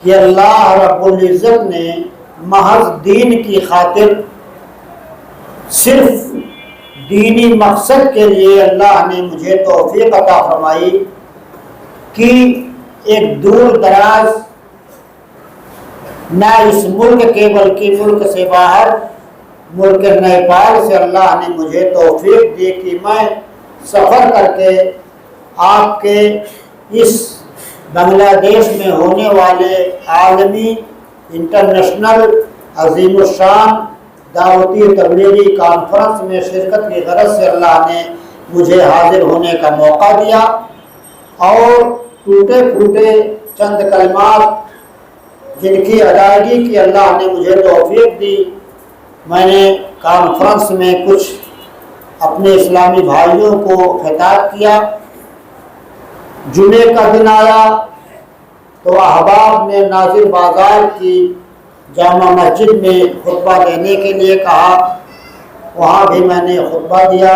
کہ اللہ رب العزت نے محض دین کی خاطر، صرف دینی مقصد کے لیے اللہ نے مجھے توفیق عطا فرمائی کہ ایک دور دراز، نہ اس ملک کے بلکہ ملک سے باہر، ملک نیپال سے اللہ نے مجھے توفیق دی کہ میں سفر کر کے آپ کے اس بنگلہ دیش میں ہونے والے عالمی انٹرنیشنل عظیم الشان دعوتی تبلیغی کانفرنس میں شرکت کی غرض سے اللہ نے مجھے حاضر ہونے کا موقع دیا، اور ٹوٹے پھوٹے چند کلمات جن کی ادائیگی کی اللہ نے مجھے توفیق دی، میں نے کانفرنس میں کچھ اپنے اسلامی بھائیوں کو خطاب کیا۔ جمعے کا دن آیا تو احباب نے ناظر بازار کی جامع مسجد میں خطبہ دینے کے لیے کہا، وہاں بھی میں نے خطبہ دیا۔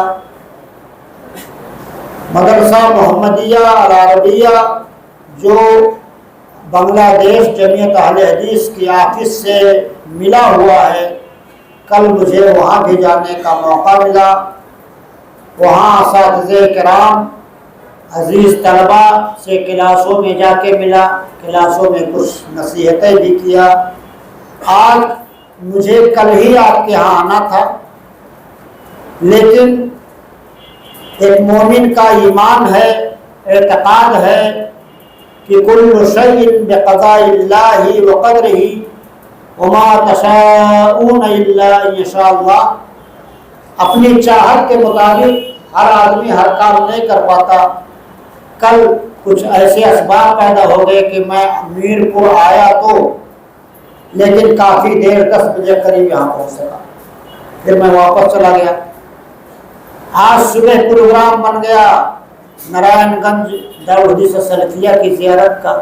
مدرسہ محمدیہ العربیہ جو بنگلہ دیش جمعیت اہل حدیث کی آفس سے ملا ہوا ہے، کل مجھے وہاں بھی جانے کا موقع ملا۔ وہاں اساتذہ کرام، عزیز طلبہ سے کلاسوں میں جا کے ملا، کلاسوں میں کچھ نصیحتیں بھی کیا۔ آج مجھے کل ہی آپ کے ہاں آنا تھا، لیکن ایک مومن کا ایمان ہے، اعتقاد ہے کہ کل شیء بقضاء اللہ وقدرہ وما تشاءون الا ان یشاء اللہ۔ اپنی چاہت کے مطابق ہر آدمی ہر کام نہیں کر پاتا۔ کل کچھ ایسے اسباب پیدا ہو گئے کہ میں میرپور آیا تو، لیکن کافی دیر 10 بجے قریب یہاں پہنچ سکا، پھر میں واپس چلا گیا۔ آج صبح پروگرام بن گیا نارائن گنج دارالحدیث سلفیہ کی زیارت کا۔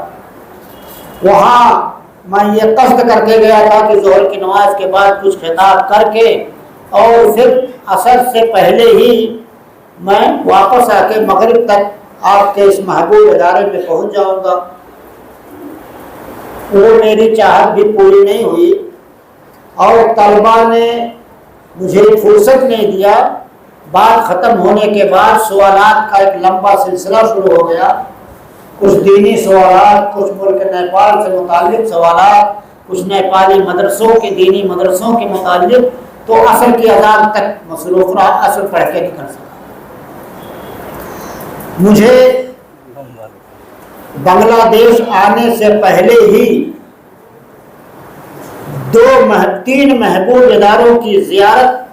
وہاں میں یہ قصد کر کے گیا تھا کہ ظہر کی نماز کے بعد کچھ خطاب کر کے اور پھر عصر سے پہلے ہی میں واپس آ کے مغرب تک آپ کے اس محبوب ادارے میں پہنچ جاؤں گا۔ وہ میری چاہت بھی پوری نہیں ہوئی، اور طلبہ نے مجھے فرصت نہیں دیا۔ بات ختم ہونے کے بعد سوالات کا ایک لمبا سلسلہ شروع ہو گیا، کچھ دینی سوالات، کچھ ملک نیپال سے متعلق سوالات، کچھ نیپالی مدرسوں کے دینی مدرسوں کے متعلق، تو عصر کی اذان تک مصروف رہا، عصر پڑھ کے نکل سکا۔ مجھے بنگلہ دیش آنے سے پہلے ہی 3 محبوب اداروں کی زیارت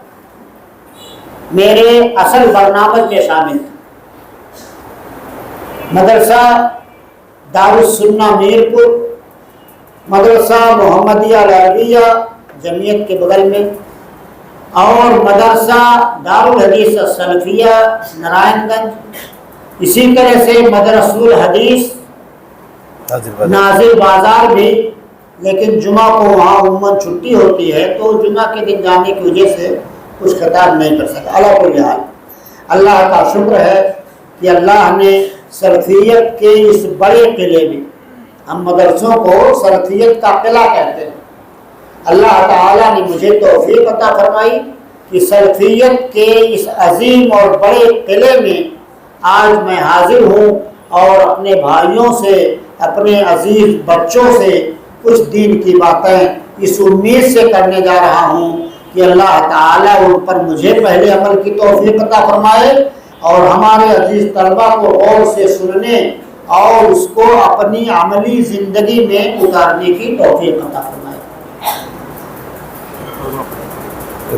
میرے اصل برنامج میں شامل تھی۔ مدرسہ دارالسنہ میرپور، مدرسہ محمدیہ العربیہ جمعیت کے بغل میں، اور مدرسہ دارالحدیث السلفیہ نارائن گنج، اسی طرح سے مدرسہ الحدیث ناظر بازار بھی، لیکن جمعہ کو وہاں عموماً چھٹی ہوتی ہے تو جمعہ کے دن جانے کی وجہ سے کچھ خطاب نہیں کر سکا۔ علی کل حال اللہ کا شکر ہے کہ اللہ نے سلفیت کے اس بڑے قلعے میں، ہم مدرسوں کو سلفیت کا قلعہ کہتے ہیں، اللہ تعالیٰ نے مجھے توفیق عطا فرمائی کہ سلفیت کے اس عظیم اور بڑے قلعے میں آج میں حاضر ہوں، اور اپنے بھائیوں سے، اپنے عزیز بچوں سے کچھ دین کی باتیں اس امید سے کرنے جا رہا ہوں کہ اللہ تعالیٰ ان پر مجھے پہلے عمل کی توفیق عطا فرمائے، اور ہمارے عزیز طلبہ کو غور سے سننے اور اس کو اپنی عملی زندگی میں اتارنے کی توفیق عطا فرمائے۔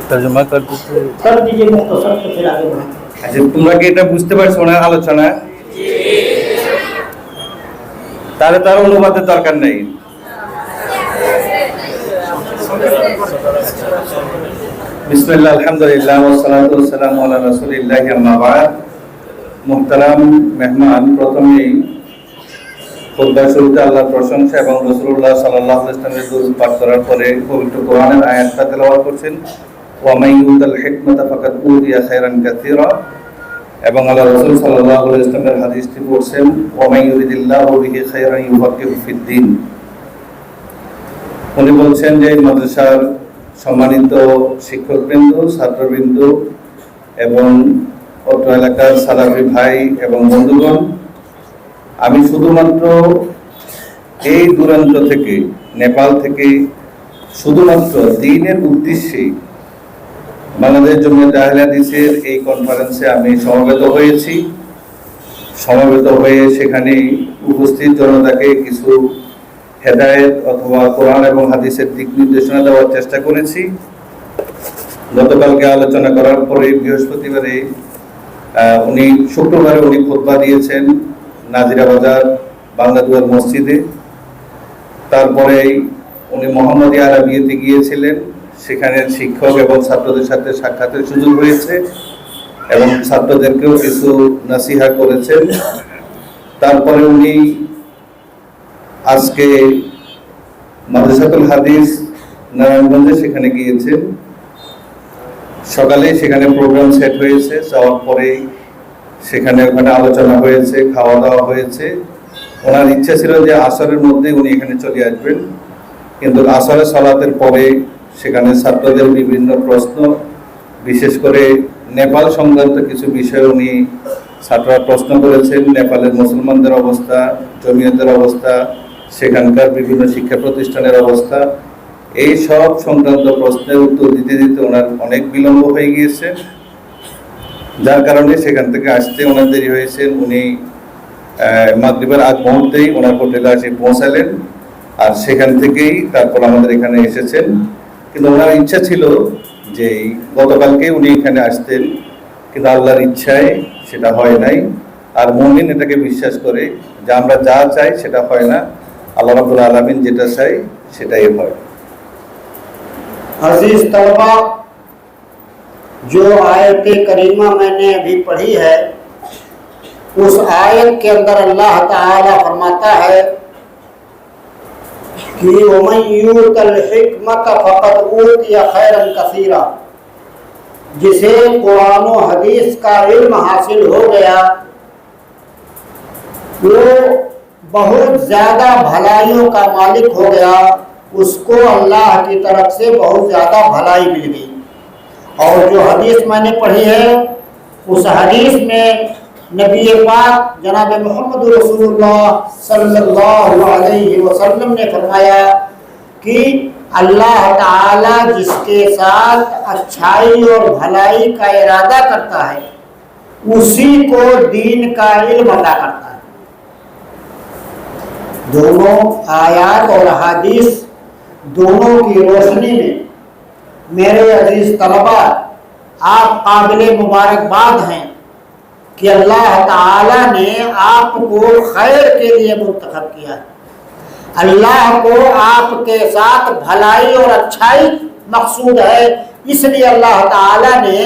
ترجمہ کر دیجیے مختصر سے پھر آگے بڑھیں۔ আচ্ছা, তোমরা কি এটা বুঝতে পারছো না আলোচনা? তাহলে তার অনুবাদের দরকার নেই। বিসমিল্লাহ, আলহামদুলিল্লাহ, ওয়াসসালাতু ওয়াসসালামু আলা রাসূলিল্লাহ, আম্মা বা'দ। মুহতারাম মেহমান, প্রথমেই খুতবা শুরুতে আল্লাহর প্রশংসা এবং রাসূলুল্লাহ সাল্লাল্লাহু আলাইহি ওয়াসাল্লামের দরুদ পাঠ করার পরে পবিত্র কোরআনের আয়াতটা তেলাওয়াত করছেন, ওয়া মান ইউতাল হিকমাতা ফাকাদ উতিয়া খায়রান কাসীরা, এবং আল্লাহ রাসূল সাল্লাল্লাহু আলাইহি ওয়াসাল্লামের হাদিসটি পড়ছেন, ওয়া মান ইউরিদিল্লাহু বিহি খায়রান ইউফাক্কিহু ফিদ্দীন। উনি বলছেন যে মাদ্রাসার সম্মানিত শিক্ষকবৃন্দ, ছাত্রবৃন্দ এবং অত্র এলাকার সালাফি ভাই এবং বন্ধুগণ, আমি শুধুমাত্র এই দূরান্ত থেকে, নেপাল থেকে শুধুমাত্র দ্বীনের উদ্দেশ্যে বাংলাদেশ জমিয়তে আহলে হাদিসের এই কনফারেন্সে আমি সমবেত হয়েছি। সমবেত হয়ে সেখানে উপস্থিত জনতাকে কিছু হেদায়েত অথবা কোরআন এবং হাদিসের দিক নির্দেশনা দেওয়ার চেষ্টা করেছি। গতকালকে আলোচনা করার পরে বৃহস্পতিবারে শুক্রবারে উনি খুতবা দিয়েছেন নাজিরা বাজার বাংলাদুয়ার মসজিদে। তারপরে উনি মোহাম্মদিয়া আরাবিয়াতে গিয়েছিলেন, সেখানে শিক্ষক এবং ছাত্রদের সাথে সাক্ষাতের সুযোগ হয়েছে এবং ছাত্রদেরকেও কিছু নাসিহা করেছেন। তারপরে উনি আজকে মাদ্রাসাতুল হাদিস নারায়ণগঞ্জে সেখানে গিয়েছেন। সকালে সেখানে প্রোগ্রাম সেট হয়েছে, যাওয়ার পরেই ওখানে আলোচনা হয়েছে, খাওয়া দাওয়া হয়েছে। ওনার ইচ্ছা ছিল যে আসরের মধ্যে উনি এখানে চলে আসবেন, কিন্তু আসরের সালাতের পরে সেখানে ছাত্রদের বিভিন্ন প্রশ্ন, বিশেষ করে নেপাল সংক্রান্ত কিছু বিষয়ে উনি ছাত্ররা প্রশ্ন করেছেন। নেপালের মুসলমানদের অবস্থা, জমিয়তের অবস্থা, সেখানকার বিভিন্ন শিক্ষা প্রতিষ্ঠানের অবস্থা, এই সব সংক্রান্ত প্রশ্নের উত্তর দিতে দিতে ওনার অনেক বিলম্ব হয়ে গিয়েছে, যার কারণে সেখান থেকে আসতে ওনার দেরি হয়েছে। উনি মাগরিবের আগ মুহূর্তেই ওনার হোটেলে এসে পৌঁছালেন, আর সেখান থেকেই তারপর আমাদের এখানে এসেছেন। কিন্তু ওনার ইচ্ছা ছিল যে গতকালকে উনি এখানে আসতেন, কিন্তু আল্লাহর ইচ্ছায় সেটা হয় নাই। আর মুমিন এটাকে বিশ্বাস করে যে আমরা যা চাই সেটা হয় না, আল্লাহ রাব্বুল আলামিন যেটা চাই সেটাই হয়। अजीज तलबा, जो आयत करीमा मैंने अभी पढ़ी है, उस आयत के अंदर अल्लाह ताला फरमाता है कि वमन यूतल हिकमत फक़द ऊतिया खैरन कसीरा। जिसे कुरान और हदीस का इल्म हासिल हो गया, वो बहुत ज्यादा भलाइयों का मालिक हो गया, उसको अल्लाह की तरफ से बहुत ज्यादा भलाई मिल गई। और जो हदीस मैंने पढ़ी है, उस हदीस में नबी पाक जनाब मोहम्मद रसूलुल्लाह सल्लल्लाहु अलैहि वसल्लम ने फरमाया कि अल्लाह ताला जिसके साथ अच्छाई और भलाई का इरादा करता है, उसी को दीन का इल्म अता करता है। दोनों आयात और हदीस दोनों की रोशनी में मेरे अजीज तलबा, आप काबिले मुबारकबाद हैं कि अल्लाह ताला ने आपको खैर के लिए मुंतखब किया है। अल्लाह को आपके साथ भलाई और अच्छाई मकसूद है, इसलिए अल्लाह ताला ने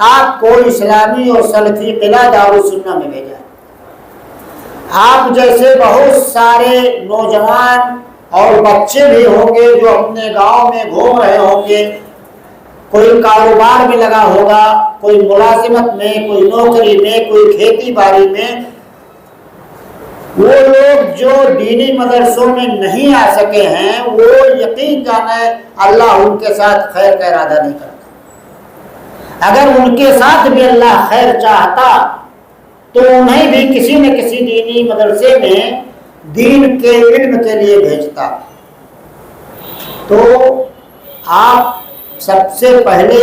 आपको इस्लामी और सलफी किला दारुस्सुन्नह में भेजा है। आप जैसे बहुत सारे नौजवान और बच्चे भी होंगे जो अपने गांव में घूम रहे होंगे, कोई कारोबार में लगा होगा, कोई मुलाजिमत में, कोई नौकरी में, कोई खेती बाड़ी में। वो लोग जो दीनी मदरसों में नहीं आ सके हैं, वो यकीन जाने अल्लाह उनके साथ खैर का इरादा नहीं करता। अगर उनके साथ भी अल्लाह खैर चाहता तो उन्हें भी किसी न किसी दीनी मदरसे में दीन के इल्म के लिए भेजता। तो आप सबसे पहले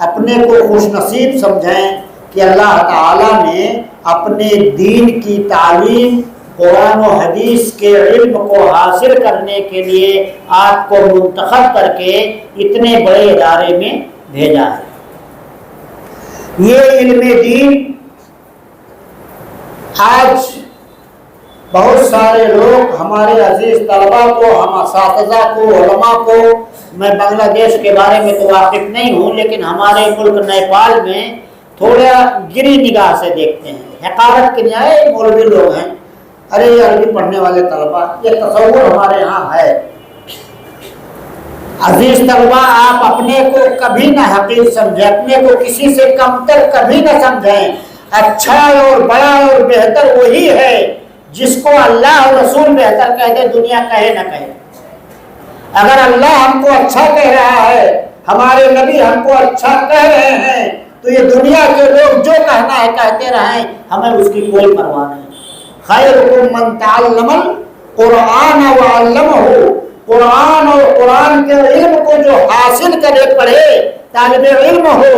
अपने को खुशनसीब समझें कि अल्लाह ताला ने अपने दीन की तालीम कुरान और हदीस के इल्म को हासिल करने के लिए आपको मुंतखब करके इतने बड़े इदारे में भेजा है। ये इल्म दीन आज बहुत सारे लोग, हमारे अजीज तलबा को, हम असातिज़ा को, उलमा को, मैं बांग्लादेश के बारे में तो वाकिफ नहीं हूँ, लेकिन हमारे मुल्क नेपाल में थोड़ा गिरी निगाह से देखते हैं। हकारत के न्याय मौलवी लोग हैं, अरे ये अरबी पढ़ने वाले तलबा, ये तसव्वुर हमारे यहाँ है। अजीज तलबा, आप अपने को कभी ना हकीर समझें, अपने को किसी से कमतर कभी ना समझें। अच्छा और बड़ा और बेहतर वही है जिसको अल्लाह और रसूल बेहतर कह दे, दुनिया कहे ना कहे। अगर अल्लाह हमको अच्छा कह रहा है, हमारे नबी हमको अच्छा कह रहे हैं, तो ये दुनिया के लोग जो कहना है कहते रहें, हमें उसकी कोई परवाह नहीं। खैरुकुम मन तअल्लमल कुरान व अल्लमहु, कुरान और कुरान के इल्म को जो हासिल करे पढ़े, तालिब इल्म हो,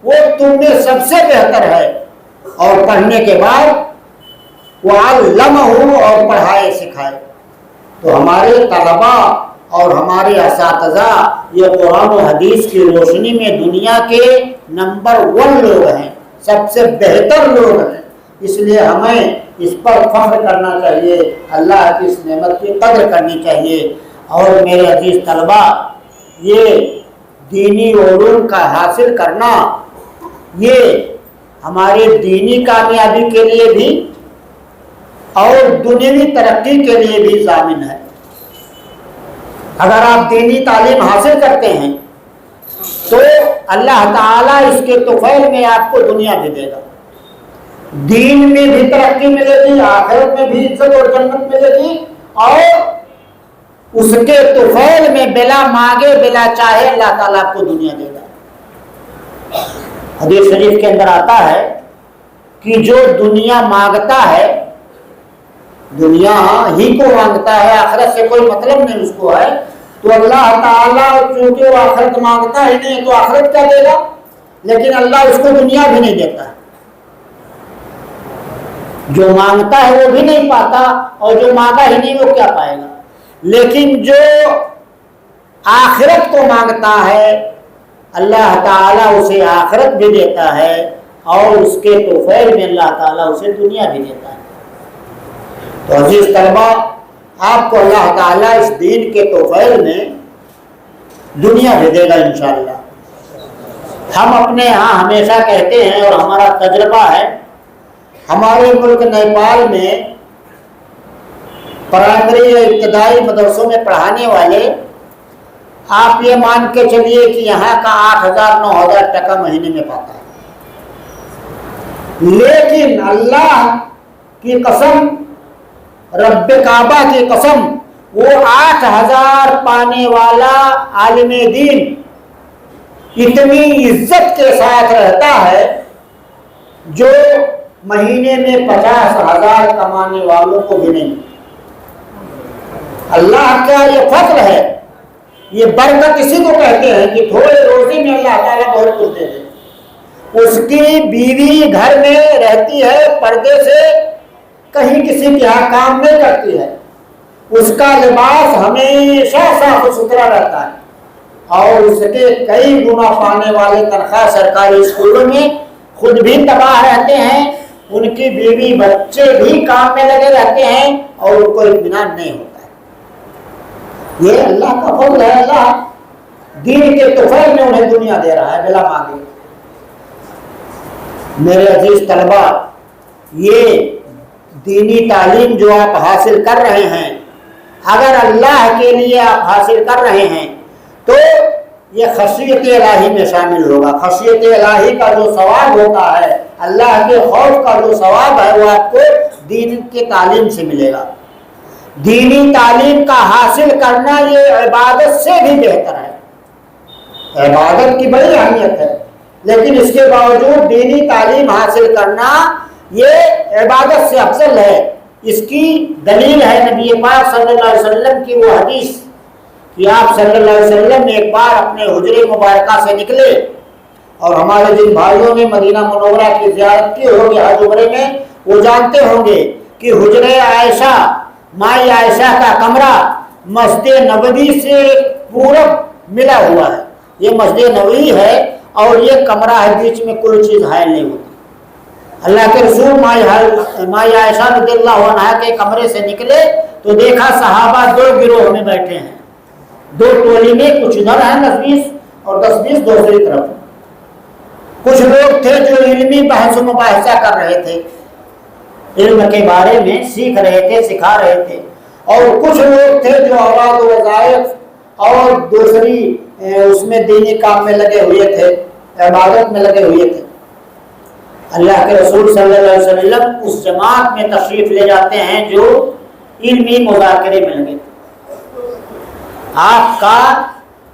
वो तुम में सबसे बेहतर है। और पढ़ने के बाद वो अल्लमहु, और पढ़ाए सिखाए। तो हमारे तलबा और हमारे असातिज़ा ये कुरान और हदीस की रोशनी में दुनिया के नंबर 1 लोग हैं, सबसे बेहतर लोग हैं। इसलिए हमें इस पर फख्र करना चाहिए, अल्लाह की इस नेमत की कदर करनी चाहिए। और मेरे अजीज तलबा, ये दीनी उलूम का हासिल करना ये हमारे दीनी कामयाबी के लिए भी और दुनियावी तरक्की के लिए भी ज़ामिन है। अगर आप दीनी तालीम हासिल करते हैं तो अल्लाह ताला इसके तुफैल में आपको दुनिया भी देगा, दीन में भी तरक्की मिलेगी, आखिरत में भी इज्जत और जन्नत मिलेगी, और उसके तुफैल में बिला मांगे बिला चाहे अल्लाह ताला आपको दुनिया देगा। हदीस शरीफ के अंदर आता है कि जो दुनिया मांगता है, दुनिया ही को मांगता है, आखिरत से कोई मतलब नहीं उसको है, तो अल्लाह ताला चूंकि वो आखिरत मांगता ही नहीं तो आखिरत क्या देगा, लेकिन अल्लाह उसको दुनिया भी नहीं देता है। जो मांगता है वो भी नहीं पाता, और जो मांगा ही नहीं वो क्या पाएगा। लेकिन जो आखिरत को मांगता है, अल्लाह ताला उसे आखिरत भी देता है, और उसके तोफैल में अल्लाह ताला उसे दुनिया भी देता है। तो अजीज तलबा, आपको अल्लाह ताला इस दीन के तोफैल में दुनिया भी देगा इंशाअल्लाह। हम अपने यहाँ हमेशा कहते हैं, और हमारा तजर्बा है, हमारे मुल्क नेपाल में प्राइमरी या इब्तदाई मदरसों में पढ़ाने वाले, आप ये मान के चलिए कि यहाँ का 8,000-9,000 टका महीने में पाता है। लेकिन अल्लाह की कसम, रब्बे काबा की कसम, वो 8,000 पाने वाला आलिमे दीन इतनी इज्जत के साथ रहता है जो महीने में 50,000 कमाने वालों को भी नहीं। अल्लाह का ये फज़्ल है, ये बरकत इसी को कहते हैं कि थोड़े रोज़ी में अल्लाह ताला बहुत कुछ दे दे। उसकी बीवी घर में रहती है, पर्दे से कहीं किसी के यहाँ काम नहीं करती है, उसका लिबास हमेशा साफ सुथरा रहता है, और उसके कई गुना पाने वाले तनख्वाह सरकारी स्कूलों में खुद भी तबाह रहते हैं, उनकी बीवी बच्चे भी काम में लगे रहते हैं, और उनको इत्मीनान नहीं होता है। ये अल्लाह का फज़्ल है। अल्लाह दीन के तोफैल में उन्हें दुनिया दे रहा है बिला मांगे। मेरे अजीज तलबा, ये दीनी तालीम जो आप हासिल कर रहे हैं, अगर अल्लाह के लिए आप हासिल कर रहे हैं तो ये खशियत इलाही में शामिल होगा। खशियत इलाही का जो सवाब होता है, अल्लाह के खौफ का जो सवाब है, वो आपको दीन के तालीम से मिलेगा। दीनी तालीम का हासिल करना ये इबादत से भी बेहतर है। इबादत की बड़ी अहमियत है, लेकिन इसके बावजूद दीनी तालीम हासिल करना ये इबादत से अफजल है। इसकी दलील है नबी पाक सल्लल्लाहु अलैहि वसल्लम की वो हदीस कि आप सल्लल्लाहु अलैहि वसल्लम एक बार अपने हुजरे मुबारका से निकले, और हमारे जिन भाइयों ने मदीना मुनव्वरा की ज़ियारत की होगी हज उम्रे में, वो जानते होंगे कि हुजरे आयशा, माई आयशा का कमरा मस्जिद नबवी से पूरब मिला हुआ है। ये मस्जिद नबवी है और ये कमरा है, बीच में कोई चीज़ हायल नहीं होती। अल्लाह के रसूल माई आयशा रज़ियल्लाहु अन्हा के कमरे से निकले तो देखा सहाबा 2 गिरोह में बैठे हैं, 2 टोली में, कुछ इधर है 10-20 और 10-20 दूसरी तरफ। कुछ लोग थे जो इल्मी बहस मुबाहिसा कर रहे थे, इल्म के बारे में सीख रहे थे, सिखा रहे थे, और कुछ लोग थे जो औलाद वज़ाइफ और दूसरी उसमें दीनी काम में लगे हुए थे, इबादत में लगे हुए थे। अल्लाह के रसूल सल्लल्लाहु अलैहि वसल्लम उस जमात में तशरीफ ले जाते हैं जो इल्मी मुज़ाकरे में लगे थे। आपका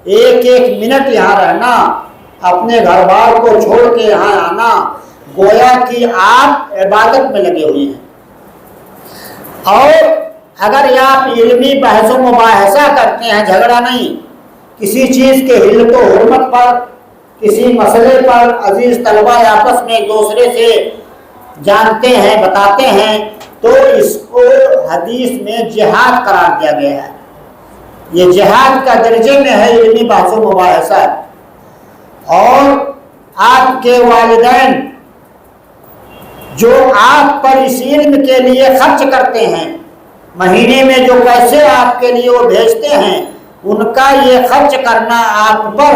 एक एक मिनट यहाँ रहना, अपने घर बार को छोड़ के यहाँ आना, गोया कि आप इबादत में लगे हुए हैं। और अगर आप इल्मी बहस व मुबाहसा करते हैं, झगड़ा नहीं, किसी चीज़ के हिल्लत व हुर्मत पर, किसी मसले पर अजीज तलबा आपस में एक दूसरे से जानते हैं, बताते हैं, तो इसको हदीस में जिहाद करार दिया गया है। ये जिहाद का दर्जे में है इल्मी बहस व मुबाहसा। और आपके वालिदैन जो आप पर इस इल्म के लिए खर्च करते हैं, महीने में जो पैसे आपके लिए वो भेजते हैं, उनका ये खर्च करना आप पर,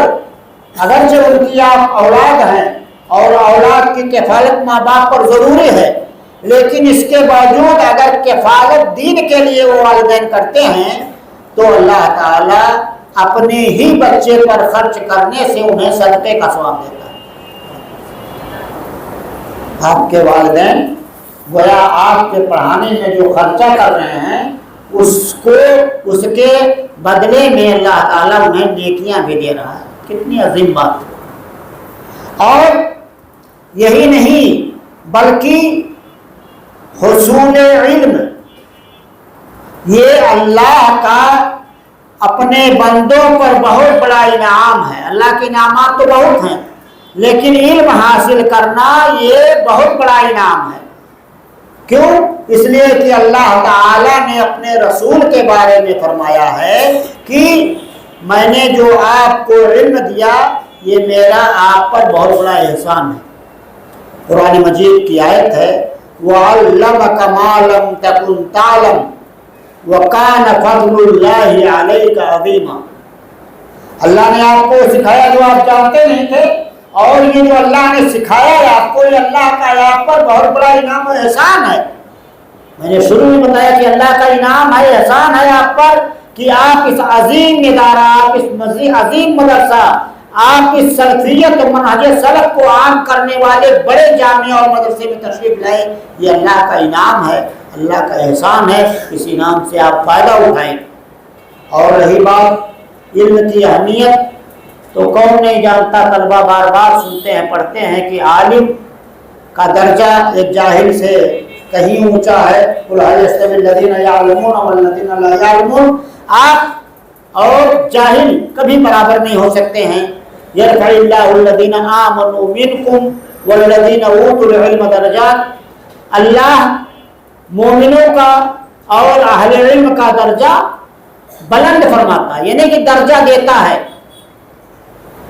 अगरचे उनकी आप औलाद हैं और औलाद की किफ़ालत माँ बाप पर ज़रूरी है, लेकिन इसके बावजूद अगर किफ़ालत दीन के लिए वो वालिदैन करते हैं तो अल्लाह ताला अपने ही बच्चे पर खर्च करने से उन्हें सदक़े का सवाब देता है। आपके वालिदैन गोया आपके पढ़ाने में जो खर्चा कर रहे हैं, उसको उसके बदले में अल्लाह ताला उन्हें नेकियां भी दे रहा है। कितनी अजीम बात है। और यही नहीं बल्कि हुसूल इल्म ये अल्लाह का अपने बंदों पर बहुत बड़ा इनाम है। अल्लाह के इनामात तो बहुत हैं, लेकिन इल्म हासिल करना ये बहुत बड़ा इनाम है। क्यों? इसलिए कि अल्लाह ताला ने अपने रसूल के बारे में फरमाया है कि मैंने जो आपको इल्म दिया ये मेरा आप पर बहुत बड़ा एहसान है। कुरान मजीद की आयत है, वअल्लमका मा लम तकुन तालम व कान फज़लुल्लाहि अलैका अज़ीमा। अल्लाह ने आपको सिखाया जो आप जानते नहीं थे, और ये जो अल्लाह ने सिखाया है आपको, ये अल्लाह का आप पर बहुत बड़ा इनाम और एहसान है। मैंने शुरू में बताया कि अल्लाह का इनाम है, एहसान है आप पर कि आप इस अजीम इदारा, आप इस अजीम मदरसा, आप इस सलफियत और मनहज सलफ को आम करने वाले बड़े जामिया और मदरसे में तशरीफ लाए। ये अल्लाह का इनाम है, अल्लाह का एहसान है। इस इनाम से आप फ़ायदा उठाएं। और रही बात इल्म की अहमियत, तो कौन नहीं जानता, तलबा बार बार सुनते हैं, पढ़ते हैं कि आलिम का दर्जा एक जाहिल से कहीं ऊंचा है। कुल हल यस्तविल लज़ीना यअलमून वल्लज़ीना ला यअलमून। आप और जाहिल कभी बराबर नहीं हो सकते हैं। यरफ़इल्लाहुल लज़ीना आमनू मिनकुम वल्लज़ीना ऊतुल इल्म दरजात। अल्लाह मोमिनों का और अहले इल्म का दर्जा बुलंद फरमाता है, यानी कि दर्जा देता है,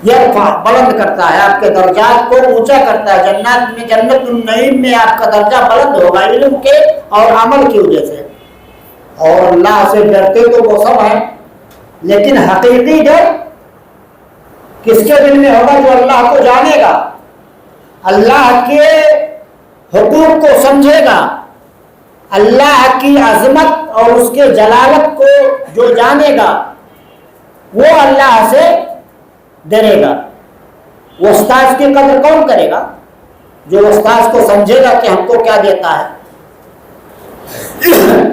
यरफा बुलंद करता है, आपके दर्जात को ऊंचा करता है। जन्नत में, जन्नतुन नईम में आपका दर्जा बुलंद होगा इल्म के और अमल की वजह से। और अल्लाह से डरते तो वो सब हैं, लेकिन हकीकी डर किसके दिल में होगा? जो अल्लाह को जानेगा, अल्लाह के हुकूक को समझेगा, अल्लाह की अजमत और उसके जलालत को जो जानेगा वो अल्लाह से डरेगा। वो उस्ताद की कदर कौन करेगा? जो उस्ताद को समझेगा कि हमको क्या देता है।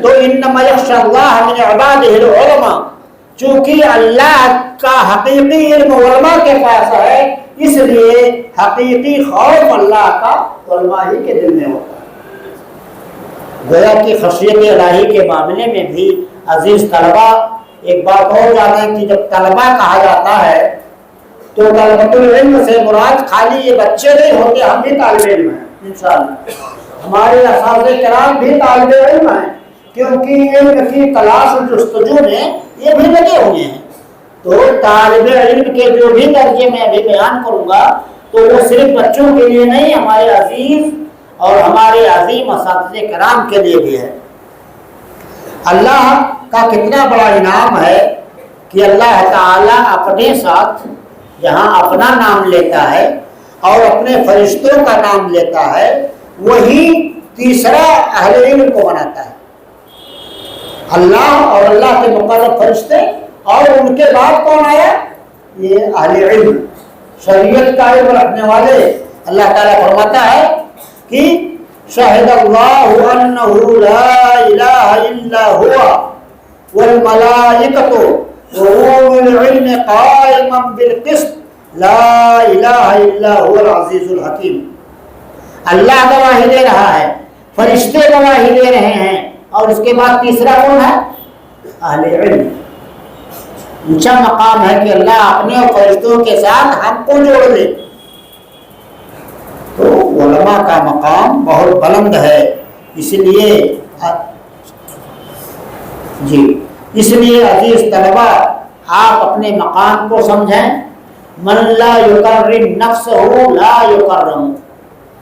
तो इन्नमा यख्शल्लाह मिन इबादिहिल उलमा, चूंकि अल्लाह का हकीकी इल्म उलमा के पास है, इसलिए हकीकी खौफ अल्लाह का उलमा ही के दिल में होता है। गोया कि खशियत इलाही के मामले में भी अजीज तलबा, एक बात और जानें कि जब तलबा कहा जाता है तो तलबतुल इल्म से मुराद खाली ये बच्चे नहीं होते, हम भी तालिब इल्म हैं इंशाअल्लाह। हमारे असातिज़े किराम भी तालिब इल्म हैं, क्योंकि इल्म की तलाश और जुस्तजू में ये भी लगे हुए हैं। तो तालिब इल्म के जो भी दर्जे मैं अभी बयान करूँगा तो वो सिर्फ बच्चों के लिए नहीं, हमारे अजीज और हमारे अजीम असातिज़े किराम के लिए भी है। अल्लाह का कितना बड़ा इनाम है कि अल्लाह ताला अपने साथ जहाँ अपना नाम लेता है और अपने फरिश्तों का नाम लेता है, वही तीसरा अहले इल्म को बनाता है। अल्लाह और अल्लाह के मुक़र्रब फरिश्ते, और उनके बाद कौन आया? ये अहले इल्म, शरीयत का इल्म रखने वाले। अल्लाह ताला फरमाता है कि शहिदल्लाहु अन्नहु ला इलाहा इल्ला हुवा वल मलाइकतु व इल्म काइमन बिल क़िस्त ला इलाहा इल्ला हुवल अज़ीज़ुल हकीम। अल्लाह गवाही दे रहा है, फरिश्ते गवाही दे रहे हैं, और उसके बाद तीसरा कौन है? अहले इल्म। ऊंचा मकाम है कि अल्लाह अपने और फरिश्तों के साथ हमको जोड़ दे। तो उलमा का मकाम बहुत बुलंद है। इसलिए अजीज तलबा, आप अपने मकाम को समझें। मन ला युकर्रिम नफ्सहु ला युकर्रम।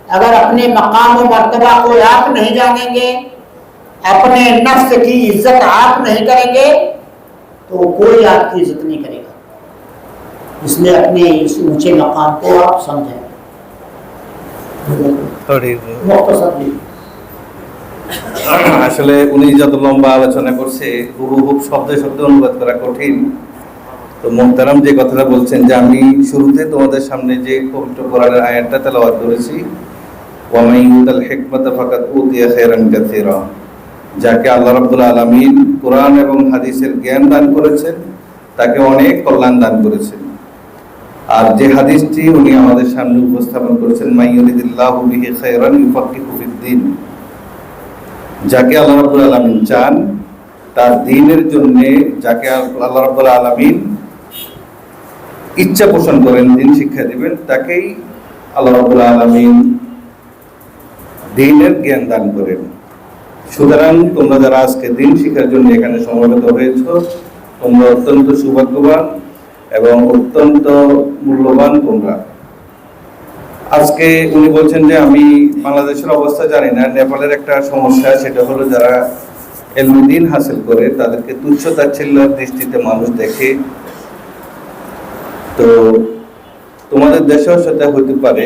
अगर अपने मकाम और मर्तबा को आप नहीं जानेंगे, अपने नफ्स की इज्जत आप नहीं करेंगे, तो कोई आपकी इज्जत नहीं करेगा। इसलिए अपने इस ऊंचे मकाम को आप समझें। আসলে উনি যত লম্বা আলোচনা করছে হুবহু শব্দে শব্দে অনুবাদ করা কঠিন। তো মোহতারাম যে কথাটা বলছেন যে আমি শুরুতে তোমাদের সামনে যে পবিত্র কোরআনের আয়াতটা তেলাওয়াত করেছি, ওয়া মান ইউতাল হিকমাতা ফাকাদ উতিয়া খায়রান কাসীরা, যাকে আল্লাহ রাব্বুল আলামিন কোরআন এবং হাদিসের জ্ঞান দান করেছেন তাকে অনেক কল্যাণ দান করেছেন। আর যে হাদিসটি উনি আমাদের সামনে উপস্থাপন করেছেন, মাইয়ুরিদিল্লাহু বিহি খায়রান ইউফাক্কিহু ফিদ্দীন, যাকে আল্লাহ রাব্বুল আলামিন চান তার দ্বীনের জন্য, যাকে আল্লাহ রাব্বুল আলামিন ইচ্ছা পোষণ করেন দ্বীন শিক্ষা দিবেন, তাকেই আল্লাহ রাব্বুল আলামিন দ্বীনের জ্ঞান দান করেন। সুতরাং তোমরা যারা আজকে দ্বীন শিক্ষার জন্য এখানে সমবেত হয়েছ, তোমরা অত্যন্ত সৌভাগ্যবান এবং অত্যন্ত মূল্যবান। তোমরা আজকে উনি বলছেন যে আমি বাংলাদেশের অবস্থা জানি না, নেপালের একটা সমস্যা, সেটা হলো যারা ইলমে দ্বীন হাসিল করে তাদেরকে তুচ্ছ তাচ্ছিল্যের দৃষ্টিতে মানুষ দেখে। তো তোমাদের দেশেও সেটা হতে পারে।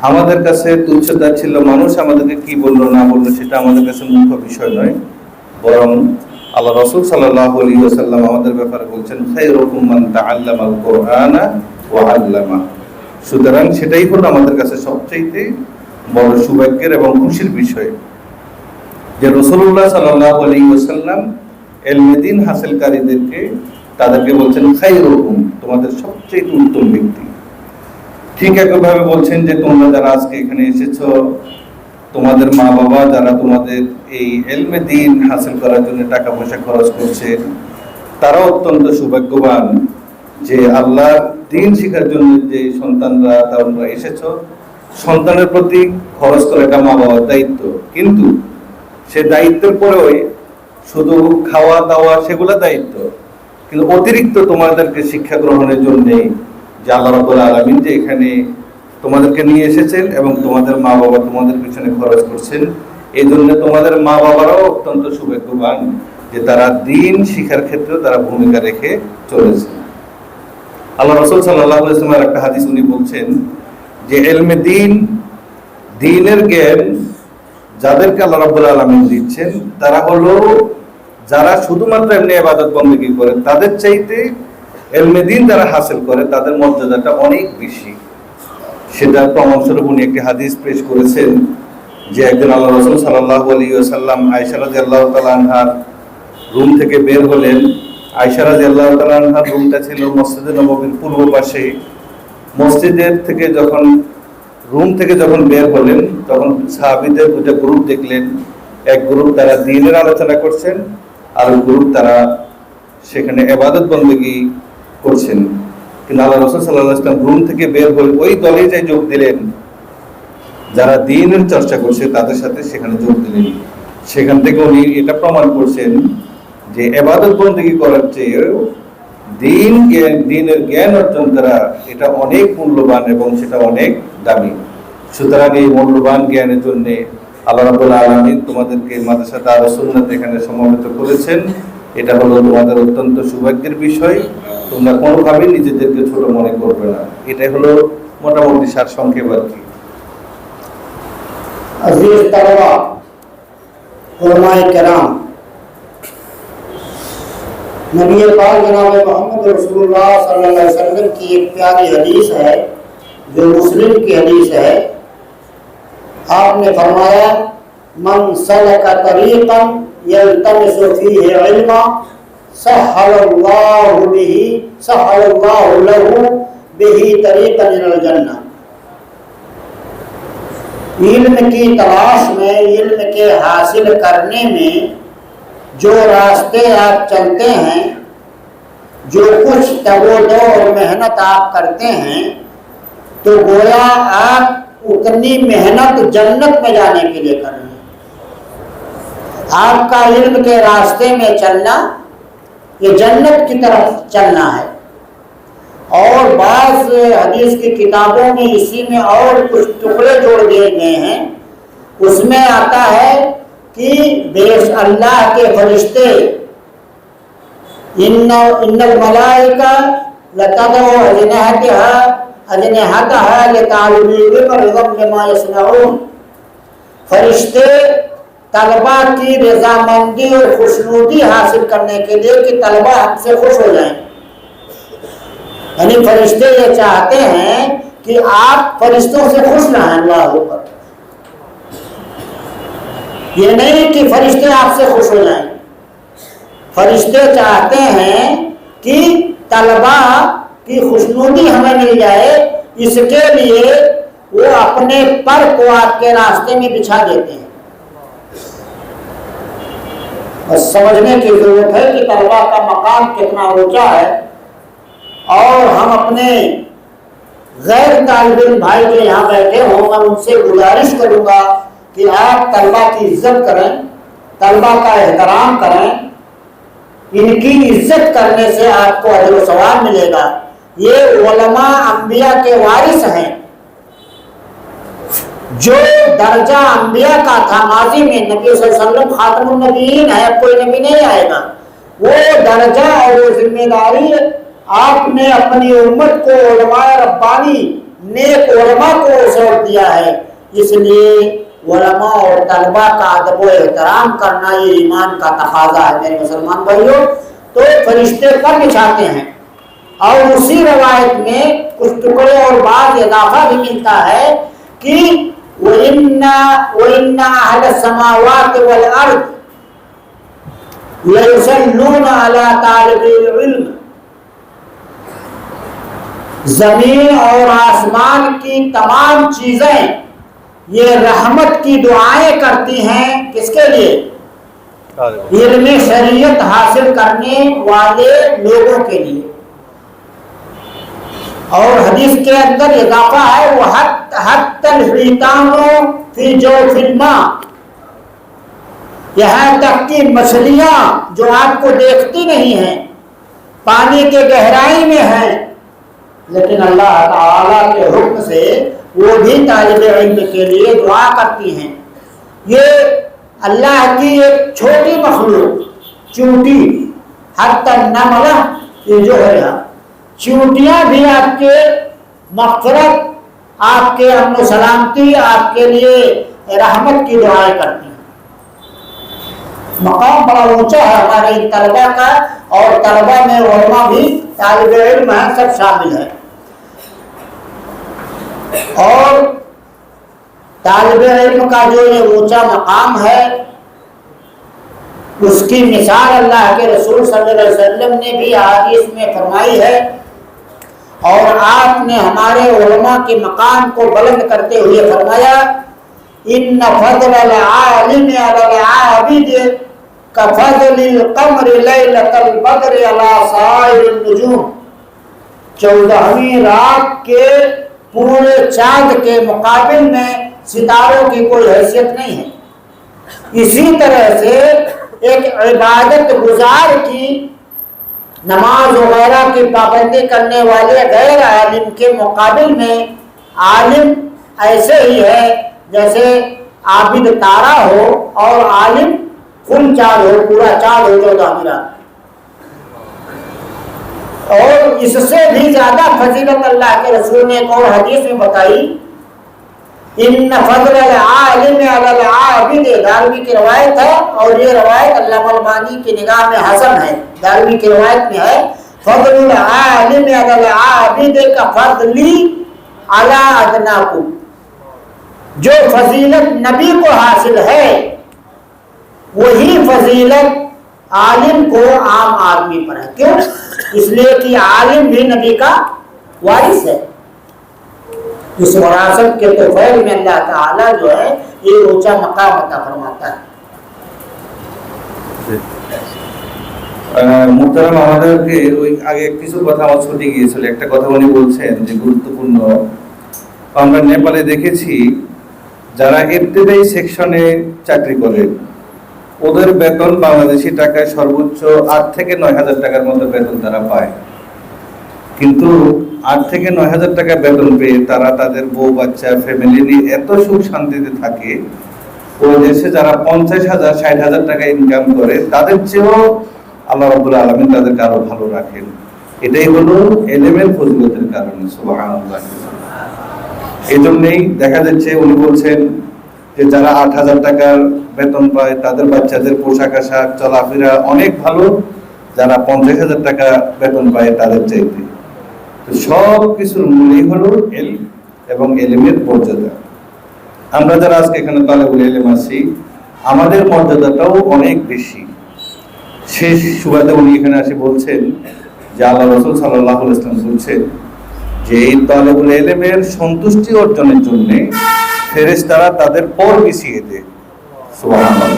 আমাদের কাছে তুচ্ছ তাচ্ছিল্য, মানুষ আমাদেরকে কি বললো না বললো সেটা আমাদের কাছে মুখ্য বিষয় নয়, বরং আল্লাহ রাসূল সাল্লাল্লাহু আলাইহি ওয়াসাল্লাম আমাদের ব্যাপারে বলছেন খায়রুকুম মান তাআল্লামাল কুরআনা ওয়া আল্লামা। সুতরাং সেটাই হলো আমাদের কাছে সবচেয়ে বড় সৌভাগ্যের এবং খুশির বিষয় যে রাসূলুল্লাহ সাল্লাল্লাহু আলাইহি ওয়াসাল্লাম ইলমে দ্বীন হাসিলকারীদেরকে তাদেরকে বলছেন খায়রুকুম, তোমাদের সবচেয়ে উত্তম ব্যক্তি। ঠিক একইভাবে বলছেন যে তোমরা যারা আজকে এখানে এসেছো, তোমাদের মা বাবা যারা তোমাদের এই ইলমে দ্বীন হাসিল করার জন্য টাকা পয়সা খরচ করছে, তারা অত্যন্ত সৌভাগ্যবান যে আল্লাহর দ্বীন শেখার জন্য যে সন্তানরা তোমরা এসেছো, সন্তানের প্রতি খরচ করা এটা মা বাবার দায়িত্ব। কিন্তু সে দায়িত্বের পরেও শুধু খাওয়া দাওয়া সেগুলো দায়িত্ব, কিন্তু অতিরিক্ত তোমাদেরকে শিক্ষা গ্রহণের জন্য যে আল্লাহ রাব্বুল আলামিন যে এখানে তোমাদেরকে নিয়ে এসেছেন এবং তোমাদের মা বাবা তোমাদের পিছনে খরচ করছেন, এই জন্য তোমাদের মা বাবারাও অত্যন্ত সৌভাগ্যবান যে তারা দ্বীন শিক্ষার ক্ষেত্রে তারা ভূমিকা রেখে চলেছে। আল্লাহ রাসূল সাল্লাল্লাহু আলাইহি ওয়াসাল্লামের একটা হাদিস উনি বলছেন যে ইলমে দ্বীন, দ্বীনের জ্ঞান যাদেরকে আল্লাহ রাব্বুল আলামিন দিচ্ছেন তারা হলো যারা শুধুমাত্র এমনি ইবাদত বندگی করে, তাদের চাইতে ইলমে দ্বীন যারা হাসিল করে তাদের মর্যাদাটা অনেক বেশি। সেটা প্রমাণস্বরূপ উনি একটি হাদিস পেশ করেছেন যে একদিন আল্লাহ রাসূল সাল্লাল্লাহু আলাইহি ওয়াসাল্লাম আয়েশা রাদিয়াল্লাহু তাআলা আনহার রুম থেকে বের হলেন। আয়েশা রাদিয়াল্লাহু তাআলা আনহার রুমটা ছিল মসজিদে নববীর পূর্ব পাশে। মসজিদের থেকে যখন রুম থেকে যখন বের হলেন তখন সাহাবীদের দুটো গ্রুপ দেখলেন। এক গ্রুপ তারা দ্বীনের আলোচনা করছেন, আর গ্রুপ তারা সেখানে ইবাদত বندگی করছেন। কিন্তু আল্লাহ রাসূল সাল্লাল্লাহু আলাইহি ওয়াসাল্লাম রুম থেকে বের হয়ে ওই দলে যাই যোগ দিলেন যারা দ্বীনের চর্চা করছে, তাদের সাথে সেখানে যোগ দিলেন। সেখান থেকে উনি এটা প্রমাণ করছেন যে ইবাদত বندگی করার চেয়ে দ্বীনের জ্ঞান অর্জন করা এটা অনেক মূল্যবান এবং সেটা অনেক দামি। সুতরাং এই মূল্যবান জ্ঞানের জন্য আল্লাহ রাব্বুল আলামিন তোমাদেরকে মাদ্রাসা দারুস সুন্নাত এখানে সমবেত করেছেন। এটা হলো তোমাদের অত্যন্ত সৌভাগ্যের বিষয়। তোমরা কোনোভাবেই নিজেদেরকে ছোট মনে করবে না। এটাই হলো মোটামুটি সারসংক্ষেপ আর কি। अजीज तलबा, उलमाए किराम, नबी पाक जनाब मोहम्मद रसूलुल्लाह सल्लल्लाहु अलैहि वसल्लम की एक प्यारी हदीस है जो मुस्लिम की हदीस है। आपने फरमाया मन सलका तरीक़न यल्तमिसु फीहि इल्मा سہل اللہ لہ بہ طریقا الی الجنہ۔ علم کی تلاش میں، علم کے حاصل کرنے میں جو راستے آپ چلتے ہیں، جو کچھ تگ و دو اور محنت آپ کرتے ہیں، تو گویا آپ اتنی محنت جنت میں جانے کے لیے کر رہے ہیں۔ آپ کا علم کے راستے میں چلنا یہ جنت کی طرف چلنا ہے۔ اور بعض حدیث کی کتابوں میں اسی میں اور کچھ ٹکڑے جوڑ دیے گئے ہیں، اس میں آتا ہے کہ اللہ کے فرشتے ان الملائکہ لتضع اجنحتها لطالب العلم بما یصنعون۔ فرشتے طلبا کی رضامندی اور خوشنودی حاصل کرنے کے لیے کہ طلبا ہم سے خوش ہو جائیں، یعنی فرشتے یہ چاہتے ہیں کہ آپ فرشتوں سے خوش رہیں۔ اللہ اکبر! یہ نہیں کہ فرشتے آپ سے خوش ہو جائیں، فرشتے چاہتے ہیں کہ طلبا کی خوشنودی ہمیں مل جائے، اس کے لیے وہ اپنے پر کو آپ کے راستے میں بچھا دیتے ہیں۔ بس سمجھنے کی ضرورت ہے کہ طلبا کا مقام کتنا اونچا ہے، اور ہم اپنے غیر طالب علم بھائی جو یہاں بیٹھے ہوں، میں ان سے گزارش کروں گا کہ آپ طلبا کی عزت کریں، طلبا کا احترام کریں۔ ان کی عزت کرنے سے آپ کو اجر و ثواب ملے گا۔ یہ علماء انبیاء کے وارث ہیں۔ جو درجہ انبیاء کا تھا ماضی میں، نبی صلی اللہ علیہ وسلم خاتم النبیین ہے، اب کوئی نبی نہیں آئے گا، وہ درجہ اور وہ ذمہ داری آپ نے اپنی امت کو علماء ربانی نیک علماء کو سونپ دیا ہے۔ اس لیے علماء اور طلباء کا ادب و احترام کرنا یہ ایمان کا تقاضا ہے میرے مسلمان بھائیوں۔ تو فرشتے پر بچھاتے ہیں، اور اسی روایت میں کچھ ٹکڑے اور بعض اضافہ بھی ملتا ہے کہ وَإِنَّ أَهْلَ السَّمَاوَاتِ وَالْأَرْضِ لَيُصَلُّونَ عَلَى طَالِبِ الْعِلْمِ۔ زمین اور آسمان کی تمام چیزیں یہ رحمت کی دعائیں کرتی ہیں، کس کے لیے؟ علم شریعت حاصل کرنے والے لوگوں کے لیے۔ اور حدیث کے اندر اضافہ ہے وَحَتَّى الْحِيتَانُ فِي جَوْفِ الْمَاءِ، یہاں تک کہ مچھلیاں جو آپ کو دیکھتی نہیں ہیں، پانی کے گہرائی میں ہیں، لیکن اللہ تعالیٰ کے حکم سے وہ بھی طالب علم کے لیے دعا کرتی ہیں۔ یہ اللہ کی ایک چھوٹی مخلوق چونٹی، حتی النملہ، یہ جو ہے چونٹیاں بھی آپ کے مغفرت، آپ کے امن و سلامتی، آپ کے لیے رحمت کی دعائیں کرتی ہیں۔ مقام بڑا اونچا ہے ہمارے ان طلباء کا، اور طلباء میں علماء بھی طالب علم ہیں، سب شامل ہیں۔ اور طالب علم کا جو یہ اونچا مقام ہے، اس کی مثال اللہ کے رسول صلی اللہ علیہ وسلم نے بھی حدیث میں فرمائی ہے، اور آپ نے ہمارے علماء کے مقام کو بلند کرتے ہوئے فرمایا ان فضل العالم علی العابد کفضل القمر لیلۃ البدر علی سائر النجوم۔ 14ویں رات کے پورے چاند کے مقابل میں ستاروں کی کوئی حیثیت نہیں ہے۔ اسی طرح سے ایک عبادت گزار کی، نماز وغیرہ کی پابندی کرنے والے غیر عالم کے مقابل میں عالم ایسے ہی ہے جیسے عابد تارا ہو اور عالم فل چاند ہو، پورا چاند ہو 14ویں رات۔ اور اس سے بھی زیادہ فضیلت اللہ کے رسول نے ایک اور حدیث میں بتائی ان فضل العالم علی العابد، داروی کی روایت ہے، اور یہ روایت علامہ البانی کی نگاہ میں حسن ہے۔ داروی کی روایت میں ہے فضل العالم علی العابد کفضلی علی ادناکم، جو فضیلت نبی کو حاصل ہے وہی فضیلت आलिम को आम आदमी पर है। क्यों? इसलिए कि आलिम भी नबी का वारिस है। इस विरासत के तोफैल में अल्लाह ताला जो है ये ऊंचा मकाम अता फरमाता है। মুহতারাম আমাদেরকে ওই আগে কিছু কথা আমার ছুটে গিয়েছিল, একটা কথা উনি বলছেন যে গুরুত্বপূর্ণ। আমরা নেপালে দেখেছি যারা ইবতেদায়ী সেকশনে চাকরি করেন ওদের বেতন বাংলাদেশি টাকায় সর্বোচ্চ 8 থেকে 9,000 টাকার মতো বেতন তারা পায়। কিন্তু 8 থেকে 9,000 টাকা বেতন পেয়ে তারা তাদের বউ বাচ্চা ফ্যামিলি নিয়ে এত সুখ শান্তিতে থাকে, ওই দেশে যারা 50,000 60,000 টাকা ইনকাম করে তাদের চেয়েও আল্লাহ রাব্বুল আলামিন তাদেরকে আরো ভালো রাখেন। এটাই হলো এলেমের ফজিলতের কারণে। সুবহানাল্লাহ। এই জন্যই দেখা যাচ্ছে উনি বলছেন যে যারা 8,000 টাকার বেতন পায় তাদের বাচ্চাদের পোশাক আশাক চলাফেরা অনেক ভালো, যারা 50,000 টাকা বেতন পায় তাদের চাইতে। তো সব কিছুর মূলই হলো এলম এবং এলেমের মর্যাদা। আমরা যারা আজকে এখানে তালেবুল এলেম আছি আমাদের মর্যাদাটাও অনেক বেশি। শেষ সুবাদে উনি এখানে আসে বলছেন যে আল্লাহ রাসূল সাল্লাল্লাহু আলাইহি ওয়াসাল্লাম বলছেন যে এই তালেবুল ইলমের সন্তুষ্টি অর্জনের জন্য ফেরেশতারা তাদের পর বিছিয়ে দেয়। সুবহানাল্লাহ।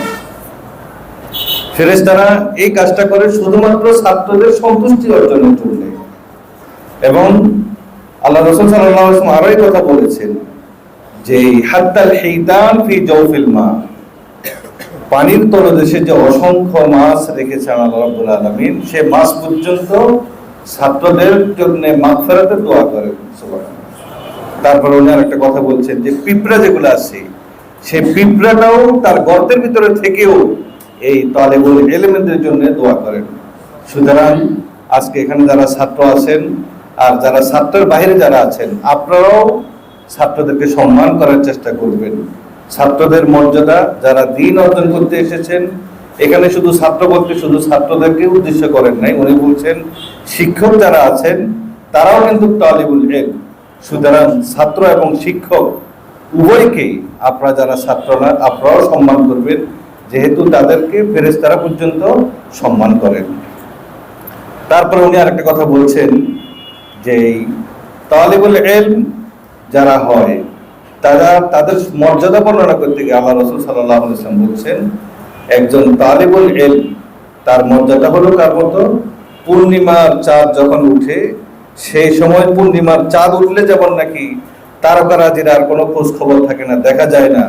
ফেরেশতারা এই কাজটা করে শুধুমাত্র ছাত্রদের সন্তুষ্টি অর্জনের জন্য। এবং আল্লাহ রাসূল সাল্লাল্লাহু আলাইহি ওয়াসাল্লাম আরো কথা বলেছেন যে হাত্তাল হিতান ফি জাওফিল মা, পানির তলদেশে যে অসংখ্য মাছ রেখেছেন আল্লাহ রাব্বুল আলামিন, সে মাছ পর্যন্ত ছাত্রদের জন্য মাগফিরাতের দোয়া করেন। সুবহানাল্লাহ। তারপর উনি আরেকটা কথা বলছেন যে পিঁপড়া যেগুলো আছে সেই পিঁপড়াটাও তার গর্তের ভিতরে থেকেও এই তালেবুল ইলমের জন্য দোয়া করেন। সুতরাং আজকে এখানে যারা ছাত্র আছেন আর যারা ছাত্রের বাইরে যারা আছেন আপনারাও ছাত্রদেরকে সম্মান করার চেষ্টা করবেন। ছাত্রদের মর্যাদা, যারা দ্বীন অর্জন করতে এসেছেন, এখানে শুধু ছাত্র বলতে শুধু ছাত্রদেরকে উদ্দেশ্য করেন নাই, উনি বলছেন শিক্ষক যারা আছেন তারাও কিন্তু তালিবুল ইলম। সুতরাং ছাত্র এবং শিক্ষক উভয়কেই আপনারা যারা ছাত্র না আপনারাও সম্মান করবেন, যেহেতু তাদেরকে ফেরেশতারা পর্যন্ত সম্মান করেন। তারপরে উনি আরেকটা কথা বলছেন যে তালিবুল ইলম যারা হয় তাদের মর্যাদা বর্ণনা করতে গিয়ে আল্লাহ রাসূল সাল্লাল্লাহু আলাইহি ওয়াসাল্লাম বলছেন একজন তালিবুল ইলম তার মর্যাদা হলো কার মতো, পূর্ণিমার চাঁদ যখন উঠে সেই সময় পূর্ণিমার চাঁদ উঠলে যেমন নাকি তারকারাজির আর কোনো খোঁজ খবর থাকে না, দেখা যায় না,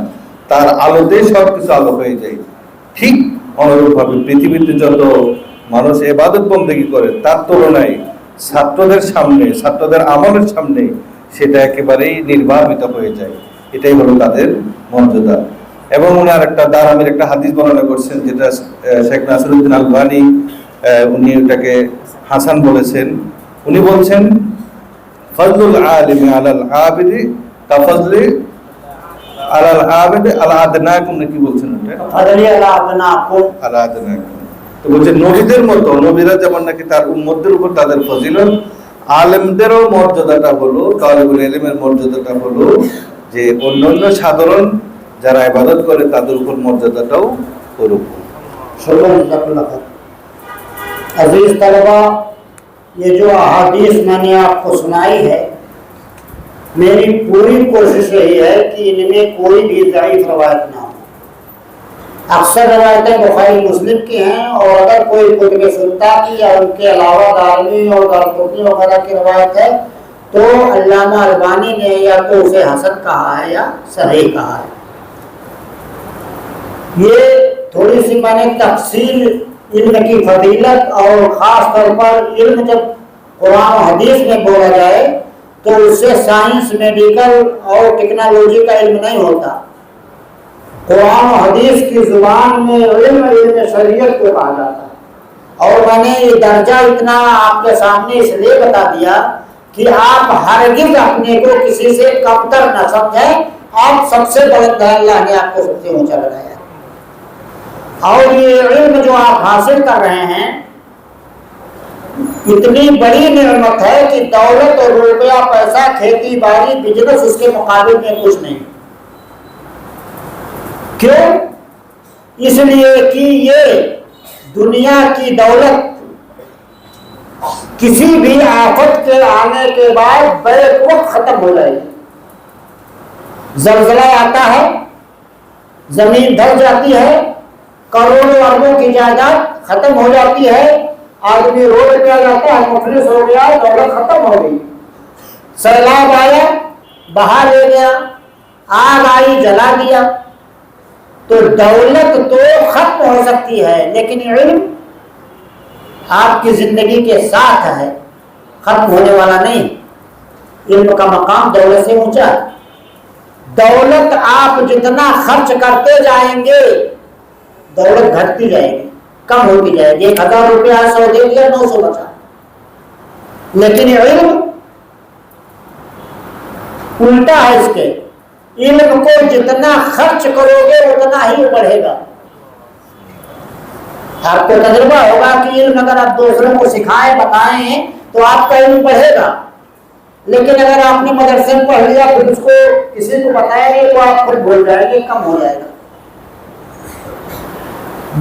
তার আলোতে সবকিছু আলো হয়ে যায়, ঠিক অনুরূপভাবে পৃথিবীতে যত মানুষ ইবাদত বন্দেগী করে তার তুলনায় ছাত্রদের সামনে, ছাত্রদের আমলের সামনে সেটা একেবারেই নির্বাপিত হয়ে যায়। এটাই হলো তাদের মর্যাদা। এবং উনি আরেকটা দারামির একটা হাদিস বর্ণনা করছেন যেটা শেখ নাসিরউদ্দিন আলবানী উনি এটাকে হাসান বলেছেন। উনি বলছেন ফজলুল আলিমি আলাল আবিদি কাফজলি আলাল আবিদি আলা আদনাকুম, কি বলছেন ওটা, ফজলি আলা আদনাকুম, আলা আদনাকুম। তো বলছে নবীদের মতো, নবীরা যেমন নাকি তার উম্মতদের উপর তাদের ফজিলত, আলেমদেরও মর্যাদাটা হলো, তালিবুল ইলমের মর্যাদাটা হলো যে অন্যান্য সাধারণ যারা ইবাদত করে তাদের উপর মর্যাদাটাও ওরকম। अजीज तलबा, ये जो अहादीस मैंने आपको सुनाई है, मेरी पूरी कोशिश यही है कि इनमें कोई भी ज़ईफ़ रवायत ना हो। अक्सर रवायतें बुखारी मुस्लिम की हैं और अगर कोई कुतुब सित्ता की या उनके अलावा दारमी और दारक़ुतनी वगैरह की रवायत है तो अल्लामा अलबानी ने या तो उसे हसन कहा है या सही कहा है। ये थोड़ी सी मैंने तफसील इल्म की फजीलत और ख़ास तौर पर इल्म जब कुरान और हदीस में बोला जाए तो उससे साइंस, मेडिकल और टेक्नोलॉजी का इल्म नहीं होता। कुरान और हदीस की जुबान में इल्म शरीयत को कहा जाता है। और मैंने ये दर्जा इतना आपके सामने इसलिए बता दिया कि आप हरगिज़ अपने को किसी से कमतर न समझें। आप सबसे बुलंद है, अल्लाह ने आपको सबसे ऊंचा बनाया। और ये इल्म जो आप हासिल कर रहे हैं इतनी बड़ी नेमत है कि दौलत और रुपया पैसा, खेती बाड़ी, बिजनेस उसके मुकाबले में कुछ नहीं। क्यों? इसलिए कि ये दुनिया की दौलत किसी भी आफत के आने के बाद बैक वक्त खत्म हो जाएगी। जलजला आता है, जमीन धस जाती है, करोड़ों अरबों की जायदाद खत्म हो जाती है, आदमी रोड पे आ जाता है, मुफलिस हो गया, दौलत खत्म हो गई। सैलाब आया, बहा ले गया, आग आई, जला दिया। तो दौलत तो खत्म हो सकती है, लेकिन इल्म आपकी जिंदगी के साथ है, खत्म होने वाला नहीं। इल्म का मकाम दौलत से ऊंचा है। दौलत आप जितना खर्च करते जाएंगे दौलत घटती जाएगी, कम होती जाएगी। 1000 रुपया 100 दे दिया, 900 बचा। लेकिन इल्म उल्टा है इसके। इल्म को जितना खर्च करोगे उतना ही बढ़ेगा। आपको तजुर्बा होगा कि इल्म अगर आप दूसरों को सिखाएं, बताएं तो आपका इल्म बढ़ेगा। लेकिन अगर आपने मदरसे में पढ़ लिया फिर उसको किसी को बताएंगे तो आप खुद भूल जाएंगे, कम हो जाएगा।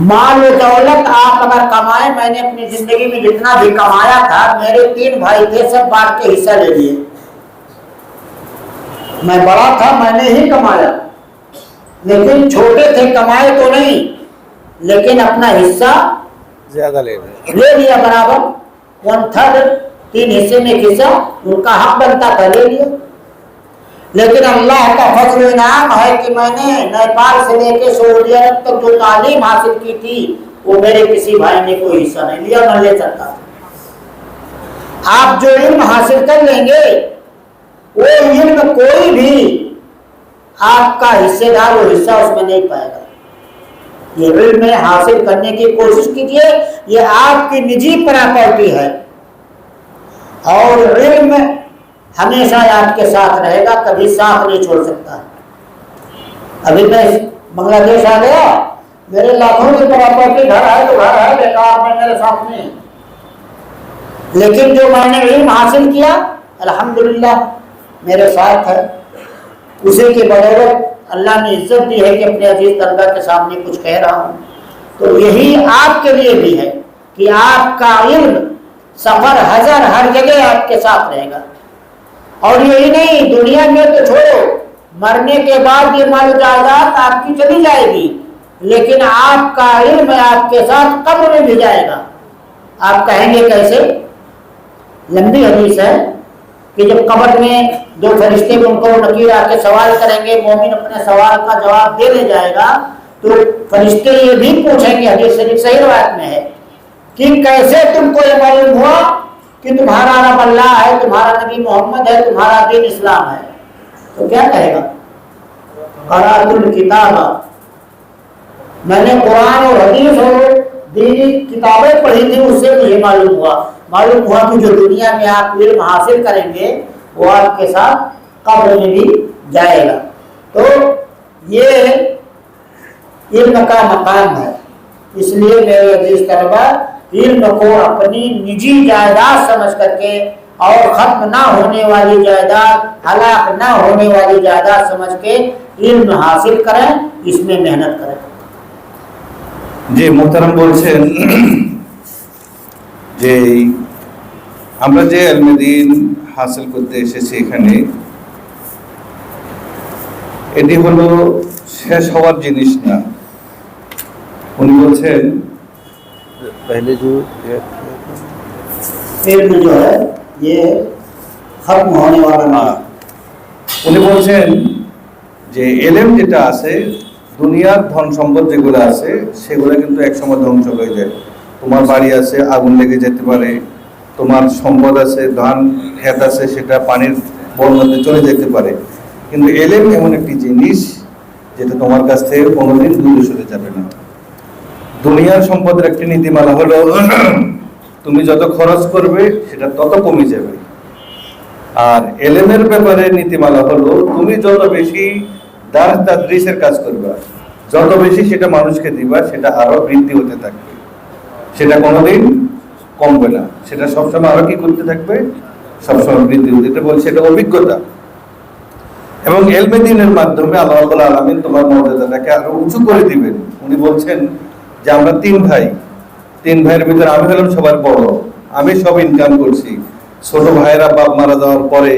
माल दौलत आप अगर कमाए, मैंने अपनी जिंदगी में जितना भी कमाया था, मेरे 3 भाई थे, सब बांट के हिस्सा ले लिए। मैं बड़ा था, मैंने ही कमाया, लेकिन छोटे थे, कमाए तो नहीं, लेकिन अपना हिस्सा ज्यादा ले लिया बराबर। 1/3 3 हिस्से में हिस्सा उनका हक बनता था, ले लिया। लेकिन अल्लाह का फजल इनाम है कि मैंने नेपाल से लेके सऊदी अरब तक जो तालीम हासिल की थी वो मेरे किसी भाई ने कोई हिस्सा नहीं लिया, मैं ले सकता था। आप जो इल्म हासिल कर लेंगे वो इल्म कोई भी आपका हिस्सेदार वो हिस्सा उसमें नहीं पाएगा। ये इल्म हासिल करने की कोशिश कीजिए, ये आपकी निजी प्रॉपर्टी है और इल्म हमेशा आपके साथ रहेगा, कभी साथ नहीं छोड़ सकता। अभी मैं बांग्लादेश आ गया, मेरे लाखों की प्रॉपर्टी घर है तो घर है, बेकार में मेरे साथ में। लेकिन जो मैंने इल्म हासिल किया अल्हम्दुलिल्लाह मेरे साथ है। उसी की बदौलत अल्लाह ने इज्जत दी है कि अपने अजीज तलबा के सामने कुछ कह रहा हूँ। तो यही आपके लिए भी है कि आपका इल्म सफर हर जगह आपके साथ रहेगा। और यही नहीं, दुनिया में तो छोड़ो, मरने के बाद ये माल जायदाद आपकी चली जाएगी, लेकिन आपका इल्म आपके साथ कब्र में भी जाएगा। आप कहेंगे कैसे? लंबी हदीस है कि जब कब्र में 2 फरिश्ते उनको नकीर आके सवाल करेंगे, मोमिन अपने सवाल का जवाब देने जाएगा तो फरिश्ते ये भी पूछेंगे, हदीस शरीफ सही रिवायत में है, कि कैसे तुमको ये मालूम हुआ कि तुम्हारा रब अल्लाह है, तुम्हारा नबी मोहम्मद है, तुम्हारा दीन इस्लाम है? तो क्या कहेगा? क़राअतुल किताब, मैंने कुरान और हदीस और दीनी किताबें पढ़ी थी, उससे मुझे मालूम हुआ कि जो दुनिया में आप इल्म हासिल करेंगे वो आपके साथ कब्र में भी जाएगा। तो ये इल्म का मकाम है। इसलिए मेरे अजीज तलबा, इल्म को अपनी निजी जायदाद समझ करके और खत्म ना होने वाली जायदाद, हलाक ना होने वाली जायदाद समझ के इल्म हासिल करें, इसमें मेहनत करें। जी मोहतरम বলছেন যে আমরা যে ইলমে দ্বীন হাসিল করতে এসেছি এখানে, এটি হলো শেষ হওয়ার জিনিস না। উনি বলছেন पहले जो इल्म जो है ये खत्म होने वाला ना। উনি বলছেন যে ইলম যেটা আছে, দুনিয়ার ধন সম্পদ যেগুলো আছে সেগুলো কিন্তু একসময় ধ্বংস হয়ে যায়। তোমার বাড়ি আছে, আগুন লেগে যেতে পারে, তোমার সম্পদ আছে, ধান ক্ষেত আছে, সেটা পানির বন্যাতে চলে যেতে পারে। কিন্তু ইলম এমন একটি জিনিস যেটা তোমার কাছ থেকে কোনোদিন দূরে সরে যাবে না। দুনিয়ার সম্পদের একটি নীতিমালা হলো তুমি যত খরচ করবে সেটা তত কমে যাবে। আর ইলমের ব্যাপারে নীতিমালা হলো তুমি যত বেশি দারস তাদরিসের কাজ করবা, যত বেশি সেটা মানুষকে দিবা, সেটা আরো বৃদ্ধি হতে থাকবে, সেটা কোনোদিন কমবে না, সেটা সবসময় আরো কি করতে থাকবে, সবসময় বৃদ্ধি হতে। এটা বলছে এটা অভিজ্ঞতা। এবং ইলমে দ্বীনের মাধ্যমে আল্লাহ রাব্বুল আলামিন তোমার মর্যাদাটাকে আরো উঁচু করে দিবেন। উনি বলছেন যে আমরা 3 ভাই, তিন ভাইয়ের ভিতরে আমি হলাম সবার বড়, আমি সব ইনকাম করছি। ছোট ভাইয়েরা বাপ মারা যাওয়ার পরে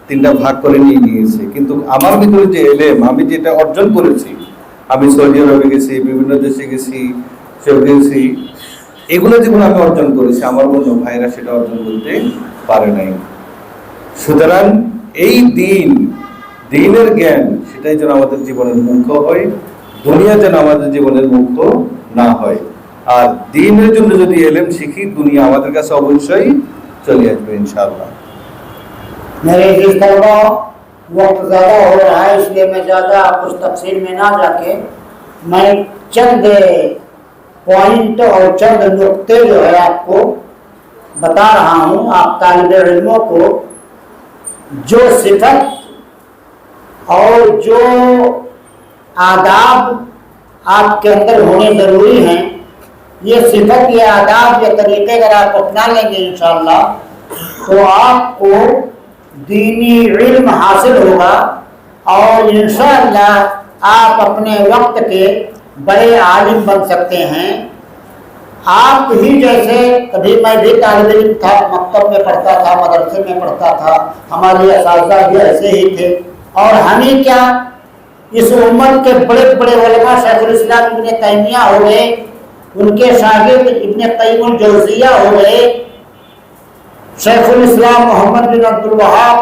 তিনটা ভাগ করে নিয়ে নিয়েছে, কিন্তু আমার ভিতরে যে এলেম আমি যেটা অর্জন করেছি, আমি সৌদি আরবে গেছি, বিভিন্ন দেশে গেছি, গেছি, এগুলো যেগুলো আমি অর্জন করেছি আমার অন্য ভাইরা সেটা অর্জন করতে পারে নাই। সুতরাং এই দিনের জ্ঞান সেটাই যেন আমাদের জীবনের মুখ্য হয়, দুনিয়া যেন আমাদের জীবনের মুখ্য না হয়। আর দিনের জন্য যদি এলেম শিখি, দুনিয়া আমাদের কাছে অবশ্যই চলে আসবে ইনশাআল্লাহ। मेरे जिस तलबा वक्त ज़्यादा हो रहा है, इसलिए मैं ज़्यादा कुछ तफसील में ना जाके मैं चंद पॉइंट और चंद नुक्ते जो है आपको बता रहा हूँ। आप तालिब इल्मों को जो सिफत और जो आदाब आपके अंदर होने ज़रूरी हैं, ये सिफत, ये आदाब, ये तरीक़े अगर आप अपना लेंगे इंशाअल्लाह तो आपको दीनी इल्म हासिल होगा और इंशाअल्लाह आप अपने वक्त के बड़े आलिम बन सकते हैं। आप ही जैसे, कभी मैं भी तालिब इल्म था, मकतब में पढ़ता था, मदरसे में पढ़ता था, हमारे असातिज़ा भी ऐसे ही थे। और हम ही क्या, इस उम्मत के बड़े बड़े उलमा शेखुल इस्लाम इब्न तैमिया हो गए, उनके शागिर्द इब्न क़य्यिम अल जौज़िया हो गए, शेखुल इस्लाम मोहम्मद बिन अब्दुल वहाब,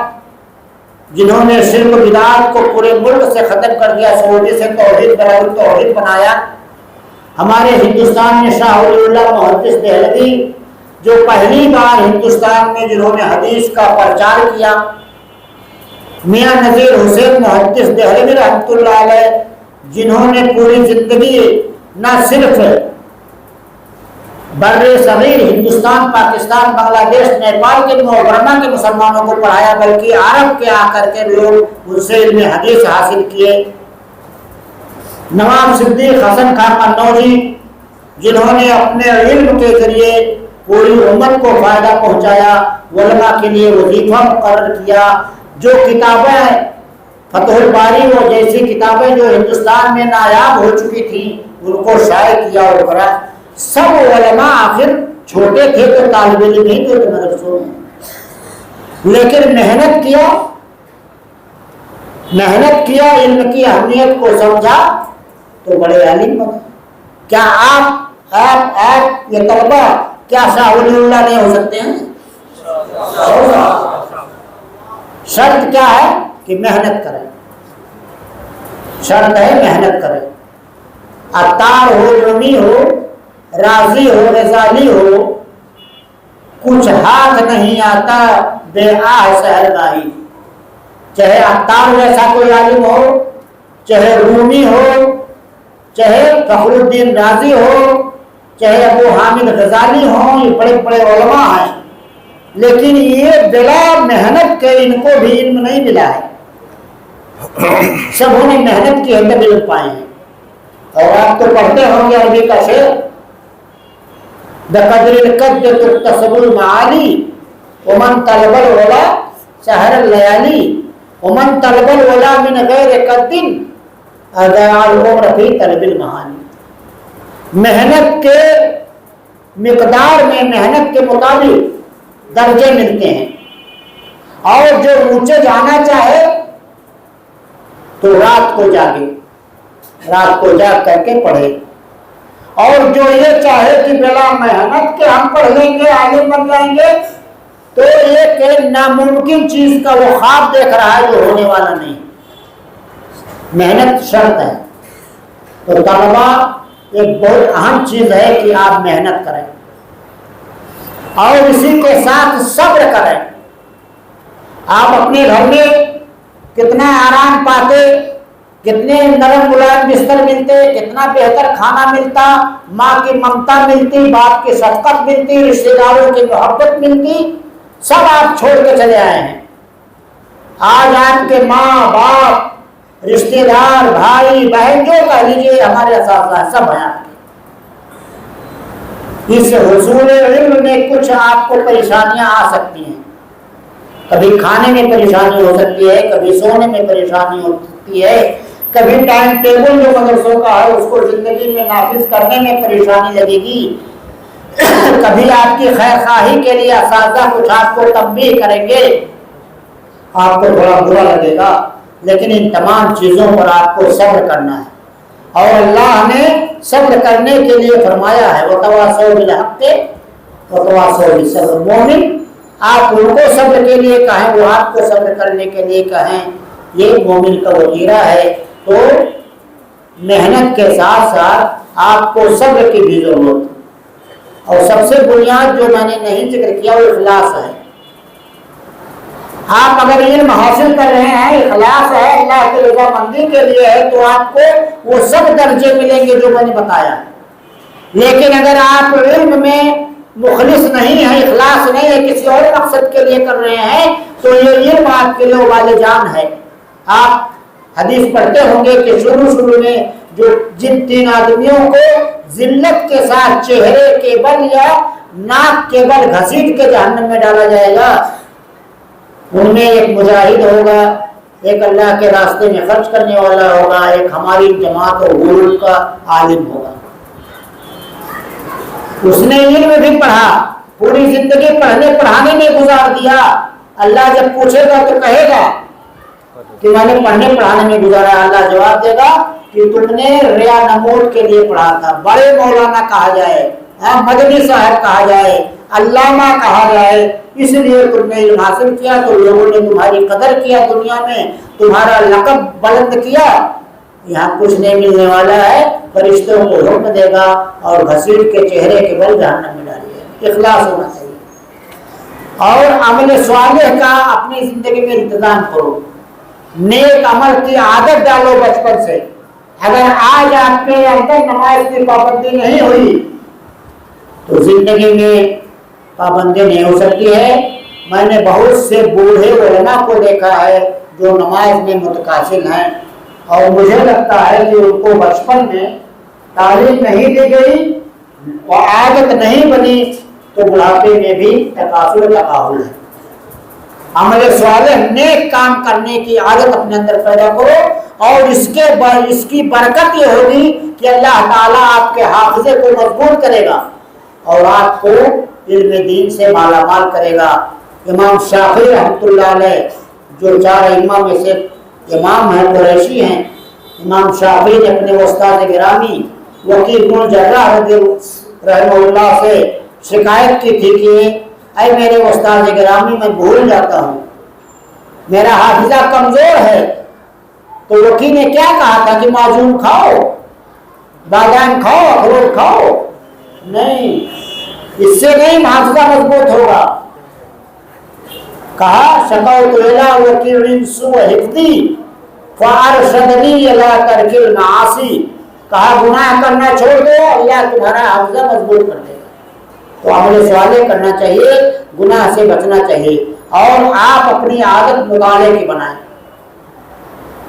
जिन्होंने शिर्क बिदात को पूरे मुल्क से ख़त्म कर दिया, सऊदी से तौहीद बराबर तौहीद बनाया। हमारे हिंदुस्तान में शाह वलीउल्लाह मुहद्दिस देहलवी, जो पहली बार हिंदुस्तान में जिन्होंने हदीस का प्रचार किया, मियाँ नज़ीर हुसैन मुहद्दिस देहलवी रहमतुल्लाह अलैह, जिन्होंने पूरी ज़िंदगी न सिर्फ बर्रे सगीर हिंदुस्तान, पाकिस्तान, बांग्लादेश, नेपाल के मुअज़्ज़मा के मुसलमानों को पढ़ाया, बल्कि अरब के आकर के लोग उनसे इल्म हदीस हासिल किए। नवाब सिद्दीक हसन खान कन्नौजी, जिन्होंने अपने इल्म के जरिए पूरी उम्मत को फ़ायदा पहुँचाया, उलमा के लिए वजीफ़ा मुक़र्रर किया। जो किताबें फतहुल बारी वो जैसी किताबें जो हिंदुस्तान में नायाब हो चुकी थी, उनको शाये किया और करा। सब उलमा आखिर छोटे थे तो तालिब इल्म नहीं थे तो मदरसों में, लेकिन मेहनत किया, इल्म की अहमियत को समझा तो बड़े आलिम बने। क्या आप ये तलबा क्या शाह वलीउल्लाह नहीं हो सकते हैं? शर्त क्या है कि मेहनत करें, शर्त है मेहनत करें। अत्तार हो, रमी हो, राजी हो, रजाली हो, कुछ हाथ नहीं आता बेआह सहरगाही। चाहे अत्तार जैसा कोई आलिम हो, चाहे रूमी हो, चाहे फखरुद्दीन राजी हो, चाहे अबू हामिद गजाली हो, ये बड़े बड़े उलमा हैं, लेकिन ये बिला मेहनत के इनको भी इल्म नहीं मिला है। सबों ने मेहनत की है तभी इल्म पाए हैं। और आप तो पढ़ते होंगे अरबी का शेर, बक़द्रिल क़द्र तुक्तसबुल माली वमन तलबल उला सहरल लयाली वमन तलबल उला मिन गैर क़द्दिन अज़ाअल उम्र फी तलबिल महानी। मेहनत के मिक़दार में, मेहनत के मुताबिक दर्जे मिलते हैं। और जो ऊंचे जाना चाहे तो रात को जाग करके पढ़े, और जो ये चाहे कि बिना मेहनत के हम पढ़ लेंगे आगे बन जाएंगे, तो एक नामुमकिन चीज का वो ख्वाब देख रहा है जो होने वाला नहीं। मेहनत शर्त है। तो तलबा एक बहुत अहम चीज है कि आप मेहनत करें और इसी के साथ सब्र करें। आप अपने घर में कितना आराम पाते, कितने नरम मुलायम बिस्तर मिलते, कितना बेहतर खाना मिलता, माँ की ममता मिलती, बाप की शफकत मिलती, रिश्तेदारों की मोहब्बत मिलती, सब आप छोड़ के चले आए हैं। आज आपके माँ बाप, रिश्तेदार, भाई बहन, जो कह लीजिए हमारे असातिज़ा सब हैं आपके। इस हुसूल इल्म में कुछ आपको परेशानियां आ सकती हैं। कभी खाने में परेशानी हो सकती है, कभी सोने में परेशानी हो सकती है, कभी टाइम टेबल जो मदरसों का है उसको जिंदगी में नाफिज करने में परेशानी लगेगी। कभी आपकी खैर खाही के लिए असातिज़ा कुछ आपको तंबीह करेंगे, आपको थोड़ा बुरा लगेगा, लेकिन इन तमाम चीज़ों पर आपको सब्र करना है। और अल्लाह ने सब्र करने के लिए फरमाया है, वतवासौ बिल हक़्क़ि वतवासौ बिस सब्र। मोमिन आप उनको सब्र के लिए कहें, वो आपको सब्र करने के लिए कहें, ये मोमिन का वजीरा है। तो मेहनत के साथ साथ आपको सब्र की भी जरूरत है। और सबसे बुनियाद जो मैंने नहीं जिक्र किया वो इखलास है। आप अगर इल्म हासिल कर रहे हैं, इखलास है, अल्लाह की रज़ामंदी के लिए है, तो आपको वो सब दर्जे मिलेंगे जो मैंने बताया। लेकिन अगर आप इल्म में मुखलिस नहीं है, इखलास नहीं है, किसी और मकसद के लिए कर रहे हैं, तो ये इल्म आपके लिए वाले जान है। आप हदीस पढ़ते होंगे कि शुरू में जो जिन 3 आदमियों को जिल्लत के साथ चेहरे के बल या नाक के बल घसीट के जहन्नम में डाला जाएगा, उनमें एक मुजाहिद होगा, एक अल्लाह के रास्ते में खर्च करने वाला होगा, एक हमारी जमात और गुरूर का आलिम होगा। उसने इल्म भी पढ़ा, पूरी जिंदगी पढ़ने पढ़ाने में गुजार दिया। अल्लाह जब पूछेगा तो कहेगा कि मैंने पढ़ने पढ़ाने में गुजारा। अल्लाह जवाब देगा कि तुमने रिया नमूद के लिए पढ़ा था। बड़े मौलाना कहा जाए, मदनी साहब कहा जाए, अल्लामा कहा जाए, इसलिए तुमने इल्म हासिल किया, तो लोगों ने तुम्हारी कदर किया, दुनिया में तुम्हारा लक़ब बुलंद किया। यहाँ कुछ नहीं मिलने वाला है, फरिश्तों को हुक्म देगा और घसीट के चेहरे के बल जहन्नम में डालिए। इखलास होना चाहिए। और अमल स्वालिह का अपनी जिंदगी में इंतजाम करो, नेक अमल की आदत डालो बचपन से। अगर आज आपके अंदर नमाज की पाबंदी नहीं हुई तो जिंदगी में पाबंदी नहीं हो सकती है। मैंने बहुत से बूढ़े उलमा को देखा है जो नमाज में मुतकासिल हैं, और मुझे लगता है कि उनको बचपन में तालीम नहीं दी गई और आदत नहीं बनी, तो बुढ़ापे में भी तकासुर तकाहुल है। अमल स्वालिह नेक काम करने की आदत अपने अंदर पैदा करो, और इसकी बरकत ये होगी कि अल्लाह ताला आपके हाफिजे को मजबूत करेगा और आपको इल्म दीन से मालामाल करेगा। इमाम शाफी रहमतुल्लाह अलैह, जो 4 इमाम में से इमाम हैं, कुरैशी हैं, इमाम शाफी ने अपने उस्ताद गिरामी वकील बिन जर्राह रहमतुल्लाह से शिकायत की थी कि ऐ मेरे उस्ताद गिरामी, मैं भूल जाता हूँ, मेरा हाफिजा कमजोर है। तो वकील ने क्या कहा था कि माजून खाओ, बादाम खाओ, अखरोट खाओ। नहीं, इससे नहीं हाफिजा मजबूत होगा। कहा शकौतु इला वकीलिन सुअ हिफ्दी फअरशदनी इला तरकिल मासी। कहा गुनाह करना छोड़ दो, अल्लाह तुम्हारा हाफिजा मजबूत कर देगा। तो अमल स्वालिह करना चाहिए, गुनाह से बचना चाहिए, और आप अपनी आदत मुताले की बनाएं।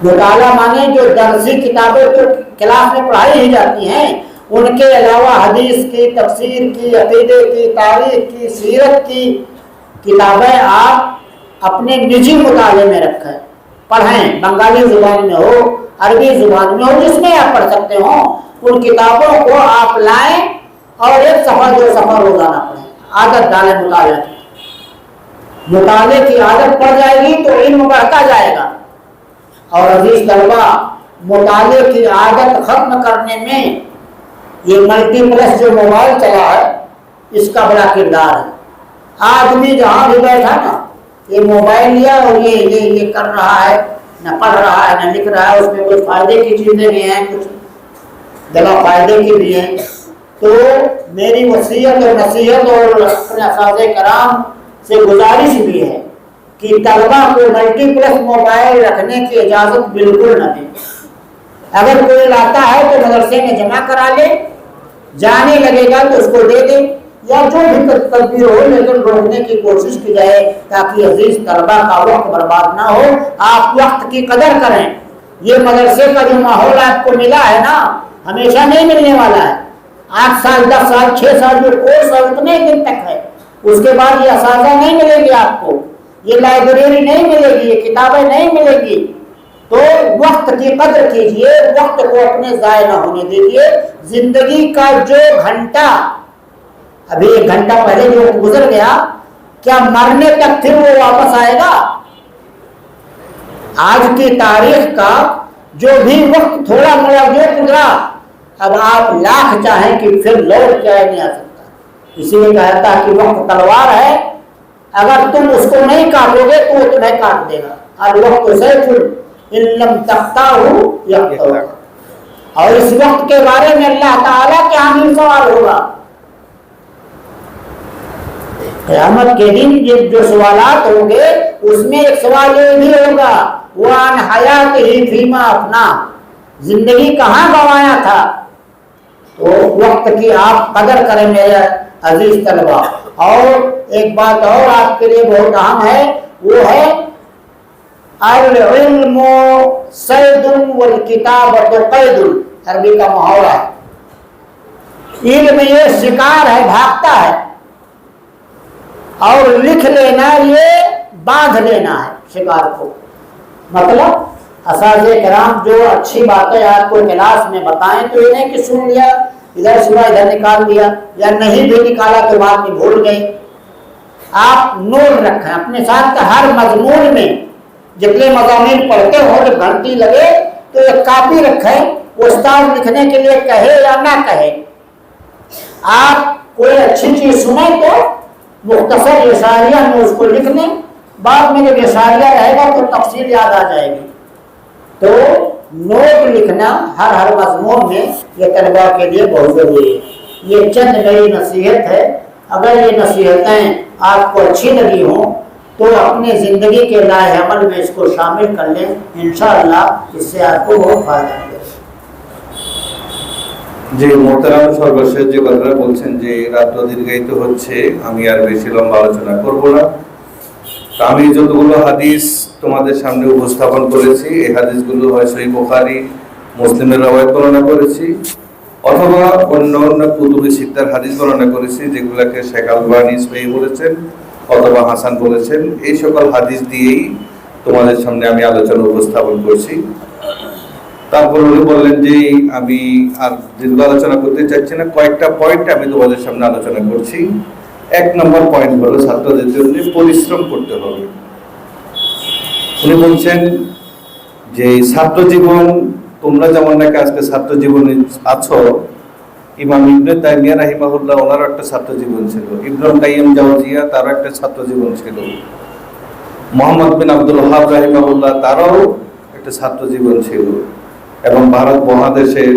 मुताला माने जो दरसी किताबें तो क्लास में पढ़ाई ही जाती हैं, उनके अलावा हदीस की, तफसीर की, अकीदे की, तारीख की, सीरत की किताबें आप अपने निजी मुताले में रखें, पढ़ें। बंगाली जुबान में हो, अरबी जुबान में हो, जिसमें आप पढ़ सकते हो, उन किताबों को आप लाएं और 1 सफ़ा 2 सफ़ा रोजाना पढ़ें। आदत डालें मुताले की। मुताले की आदत पड़ जाएगी तो इल्म बढ़ता जाएगा। और अजीज तलबा, मुताले की आदत खत्म करने में ये मल्टीप्लेक्स जो मोबाइल चला है, इसका बड़ा किरदार है। आदमी जहाँ भी बैठा ना, ये मोबाइल लिया और ये कर रहा है, न पढ़ रहा है, न लिख रहा है। उसमें कुछ फायदे की चीजें भी हैं, कुछ गलत फायदे की भी हैं। तो मेरी वसीयत और नसीहत और अपने असातिज़े कराम से गुजारिश भी है कि तलबा को मल्टीप्लेक्स मोबाइल रखने की इजाज़त बिल्कुल न दें। अगर कोई लाता है तो मदरसे में जमा करा ले, जाने लगेगा तो उसको दे दे, या जो भी तदबीर हो, लेकिन रोकने की कोशिश की जाए ताकि अजीज तलबा का वक्त बर्बाद ना हो। आप वक्त की कदर करें। ये मदरसे का जो माहौल आपको मिला है ना, हमेशा नहीं मिलने वाला है। 8 साल 10 साल 6 साल जो कोर्स है उतने दिन तक है, उसके बाद ये असातिज़ा नहीं मिलेगी आपको, ये लाइब्रेरी नहीं मिलेगी, ये किताबें नहीं मिलेगी। तो वक्त की कदर कीजिए, वक्त को अपने ज़ाया न होने दीजिए। जिंदगी का जो घंटा अभी 1 घंटा पहले जो गुजर गया, क्या मरने तक फिर वो वापस आएगा? आज की तारीख का जो भी वक्त थोड़ा मोड़ा जो गुजरा, अब आप लाख चाहें कि फिर लौट के नहीं आ सकता। इसीलिए कहता कि वक्त तलवार है, अगर तुम उसको नहीं काटोगे तो वो तुम्हें काट देगा। और वक्त सैफुल इल्लम तख्ताहु यख्तहु। और इस वक्त के बारे में अल्लाह ताला के आगे सवाल होगा। क़यामत के दिन ये जो सवालात होंगे उसमें एक सवाल ये भी होगा, वान हयात ही फीमा अपना, जिंदगी कहाँ गंवाया था। तो वक्त की आप कदर करें मेरे अजीज तलबा। और एक बात और आपके लिए बहुत अहम है, वो है अल इल्मु सैदुन वल किताबतु कैदुन। अरबी का मुहावरा है। इल्म ये शिकार है, भागता है, और लिख लेना ये बांध लेना है शिकार को। मतलब असाज़े किराम जो अच्छी बातें आपको क्लास में बताएं तो ये नहीं कि सुन लिया, इधर सुना इधर निकाल दिया, या नहीं भी निकाला तो बात में भूल गए। आप नोट रखें अपने साथ हर मजमून में, जितने मज़ामीन पढ़ते हो जब घंटी लगे तो एक कापी रखें, उस्ताद लिखने के लिए कहे या ना कहे। आप कोई अच्छी चीज सुने तो मुख्तसर इशारिया में उसको लिख लें, बाद में जब इशारिया रहेगा तो तफसील याद आ जाएगी। तो नोट लिखना हर मजमून में ये तलबा के लिए बहुत जरूरी है। ये चंद नई नसीहत है। अगर ये नसीहतें आपको अच्छी लगी हों तो अपनी ज़िंदगी के लाए अमल में इसको शामिल कर लें, इंशाअल्लाह इससे आपको बहुत फायदा मिलेगा। যে মোহতারাম সর্বশেষ যে কথাটা বলছেন যে রাত দীর্ঘায়িত হচ্ছে, আমি আর বেশি লম্বা আলোচনা করব না। আমি যতগুলো হাদিস তোমাদের সামনে উপস্থাপন করেছি, এই হাদিসগুলো হয় সহিহ বুখারী মুসলিমের রওয়ায়াত বর্ণনা করেছি, অথবা অন্য অন্য কুতুবে সিত্তার হাদিস বর্ণনা করেছি, যেগুলোকে শেখ আলবানী সহিহ বলেছেন অথবা হাসান বলেছেন। এই সকল হাদিস দিয়েই তোমাদের সামনে আমি আলোচনা উপস্থাপন করছি। তারপর উনি বললেন যে আমি আর দীর্ঘ আলোচনা করতে চাচ্ছি না, কয়েকটা পয়েন্ট আমি তোমাদের সামনে আলোচনা করছি। 1 নম্বর পয়েন্ট হলো ছাত্রদের জন্য পরিশ্রম করতে হবে। উনি বলছেন যে ছাত্র জীবন, তোমরা যেমন নাকি আজকে ছাত্র জীবনে আছো, ইমাম ইবনে তাইমিয়া রাহিমাহুল্লাহ ওনারও একটা ছাত্র জীবন ছিল, ইবনে কাইয়িম জাওজিয়া তারও একটা ছাত্র জীবন ছিল, মুহাম্মদ বিন আব্দুল ওয়াহাব রাহিমাহুল্লাহ তারও একটা ছাত্র জীবন ছিল। এবং ভারত মহাদেশের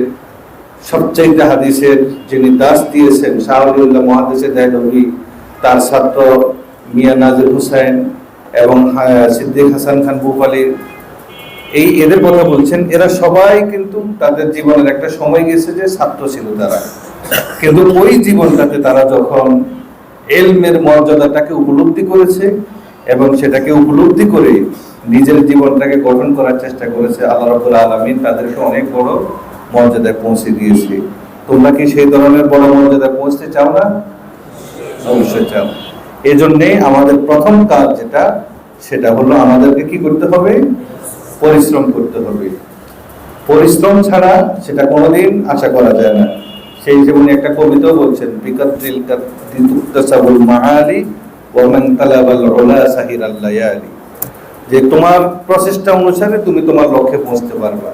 সবচেয়ে হাদিসের যিনি দাস দিয়েছেন শাহওয়ালিউল্লাহ মুহাদ্দিসে দেহলভী, তার ছাত্র মিয়া নাজির হুসাইন এবং সিদ্দিক হাসান খান বুফালির, এই এদের কথা বলছেন। এরা সবাই কিন্তু তাদের জীবনের একটা সময় গেছে যে ছাত্র ছিল তারা, কিন্তু ওই জীবনটাতে তারা যখন ইলমের মর্যাদাটাকে উপলব্ধি করেছে এবং সেটাকে উপলব্ধি করে নিজের জীবনটাকে গঠন করার চেষ্টা করেছে, আল্লাহ রাব্বুল আলামিন তাদেরকে অনেক বড় মর্যাদায় পৌঁছে দিয়েছে। তোমরা কি সেই ধরনের বড় মর্যাদায় পৌঁছতে চাও না? অবশ্যই চাও। এই জন্যে আমাদের প্রথম কাজ যেটা, সেটা হলো আমাদেরকে কি করতে হবে? পরিশ্রম করতে হবে। পরিশ্রম ছাড়া সেটা কোনোদিন আশা করা যায় না। সেই যেমনি একটা কবিতাও বলছেন, বিকাদ্রিল কাদ্দি তুকতাসাবুল মাআলি ওয়া মান তালাবাল উলা সাহিরাল লায়ালি, যে তোমার প্রচেষ্টা অনুসারে তুমি তোমার লক্ষ্যে পৌঁছতে পারবে।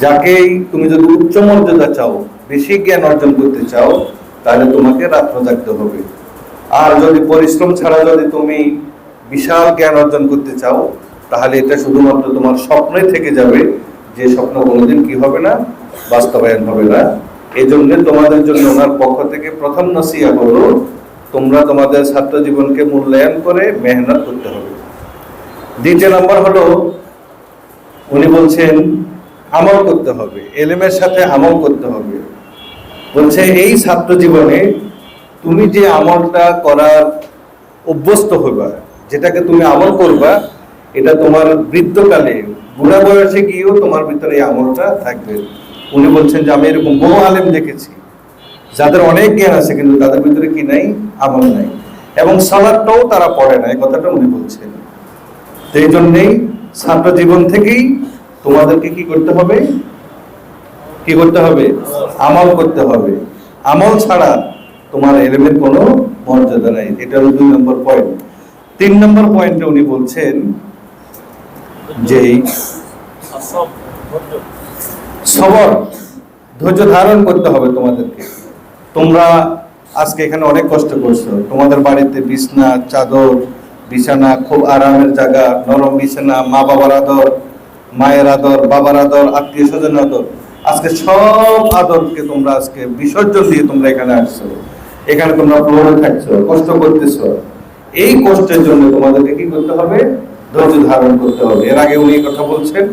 যাকেই তুমি যদি উচ্চ মর্যাদা চাও, বেশি জ্ঞান অর্জন করতে চাও, তাহলে তোমাকে রাত্র জাগতে হবে। আর যদি পরিশ্রম ছাড়া যদি তুমি বিশাল জ্ঞান অর্জন করতে চাও, তাহলে এটা শুধুমাত্র তোমার স্বপ্নই থেকে যাবে, যে স্বপ্ন কোনোদিন কি হবে না, বাস্তবায়ন হবে না। এই জন্য তোমাদের জন্য ওনার পক্ষ থেকে প্রথম নসিহা হলো, তোমরা তোমাদের ছাত্র জীবনকে মূল্যায়ন করে মেহনত করতে হবে। দ্বিতীয় নম্বর হলো উনি বলছেন আমল করতে হবে, ইলমের সাথে আমল করতে হবে। বলছে এই ছাত্র জীবনে তুমি যে আমলটা করার অভ্যস্ত হইবা, যেটাকে তুমি আমল করবা, এটা তোমার বৃদ্ধকালে বুড়া বয়সে গিয়েও তোমার ভিতরে এই আমলটা থাকবে। উনি বলছেন যে আমি এরকম বহু আলেম দেখেছি যাদের অনেক জ্ঞান আছে কিন্তু তাদের ভিতরে কি নাই? আমল নাই, এবং সালাতটাও তারা পড়ে না, এই কথাটা উনি বলছেন। তো এই জন্যেই ছাত্র জীবন থেকেই তোমাদেরকে কি করতে হবে? কি করতে হবে? আমল করতে হবে। আমল ছাড়া তোমার ইলমের কোনো মর্যাদা নাই। এটা হলো 2 নম্বর পয়েন্ট। 3 নম্বর পয়েন্টে উনি বলছেন যে সবর, ধৈর্য ধারণ করতে হবে তোমাদেরকে। তোমরা আজকে এখানে অনেক কষ্ট করছো, তোমাদের বাড়িতে বিছনা, চাদর, বিছানা খুব আরামের জায়গা, নরম বিছানা, মা বাবার আদর, মায়ের আদর, বাবার আদর, আত্মীয় স্বজনের আদর, আজকে সব আদরকে তোমরা আজকে বিসর্জন দিয়ে তোমরা এখানে আসছো, এখানে তোমরা ফ্লোরে থাকছো, কষ্ট করতেছো। এই কষ্টের জন্য তোমাদেরকে কি করতে হবে? ধৈর্য ধারণ করতে হবে। এর আগে উনি কথা বলছেন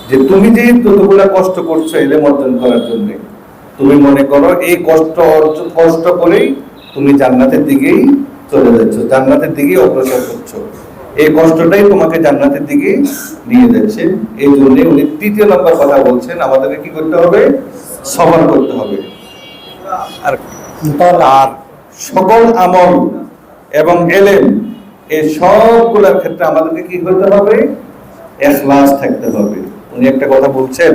যে তুমি যে যতগুলা কষ্ট করছো ইলম অর্জন করার জন্য, তুমি মনে করো এই কষ্ট করেই তুমি জান্নাতের দিকেই চলে যাচ্ছ, জান্নাতের দিকেই অগ্রসর করছো, এই কষ্টটাই তোমাকে জান্নাতের দিকে নিয়ে যাচ্ছে। এই জন্য উনি 3 নম্বর কথা বলছেন, আমাদেরকে কি করতে হবে? সবর করতে হবে। আর সকল আমল এবং ইলম এই সবগুলোর ক্ষেত্রে আমাদেরকে কি করতে হবে? ইখলাস থাকতে হবে। উনি একটা কথা বলছেন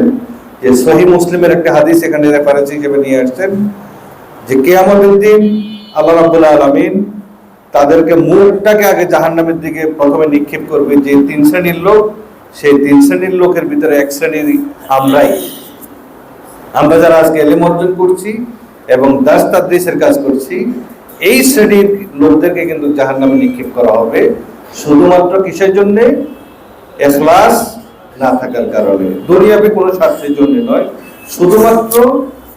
যে সহিহ মুসলিমের একটা হাদিস এখানে রেফারেন্স হিসেবে নিয়ে আসছেন যে কিয়ামতের দিন আল্লাহ রাব্বুল আলামিন তাদেরকে মুখটাকে আগে জাহান্নামের দিকে প্রথমে নিক্ষেপ করবে। যে 3 শ্রেণীর লোক, সেই 3 শ্রেণীর লোকের ভিতরে এক শ্রেণীর আমরা যারা আজকে ইলম অর্জন করছি এবং দাস তাদরিসের কাজ করছি, এই শ্রেণীর লোকদেরকে কিন্তু জাহান্নামে নিক্ষেপ করা হবে শুধুমাত্র কিসের জন্য? ইখলাস না থাকার কারণে, দুনিয়াবি কোনো স্বার্থের জন্য নয়, শুধুমাত্র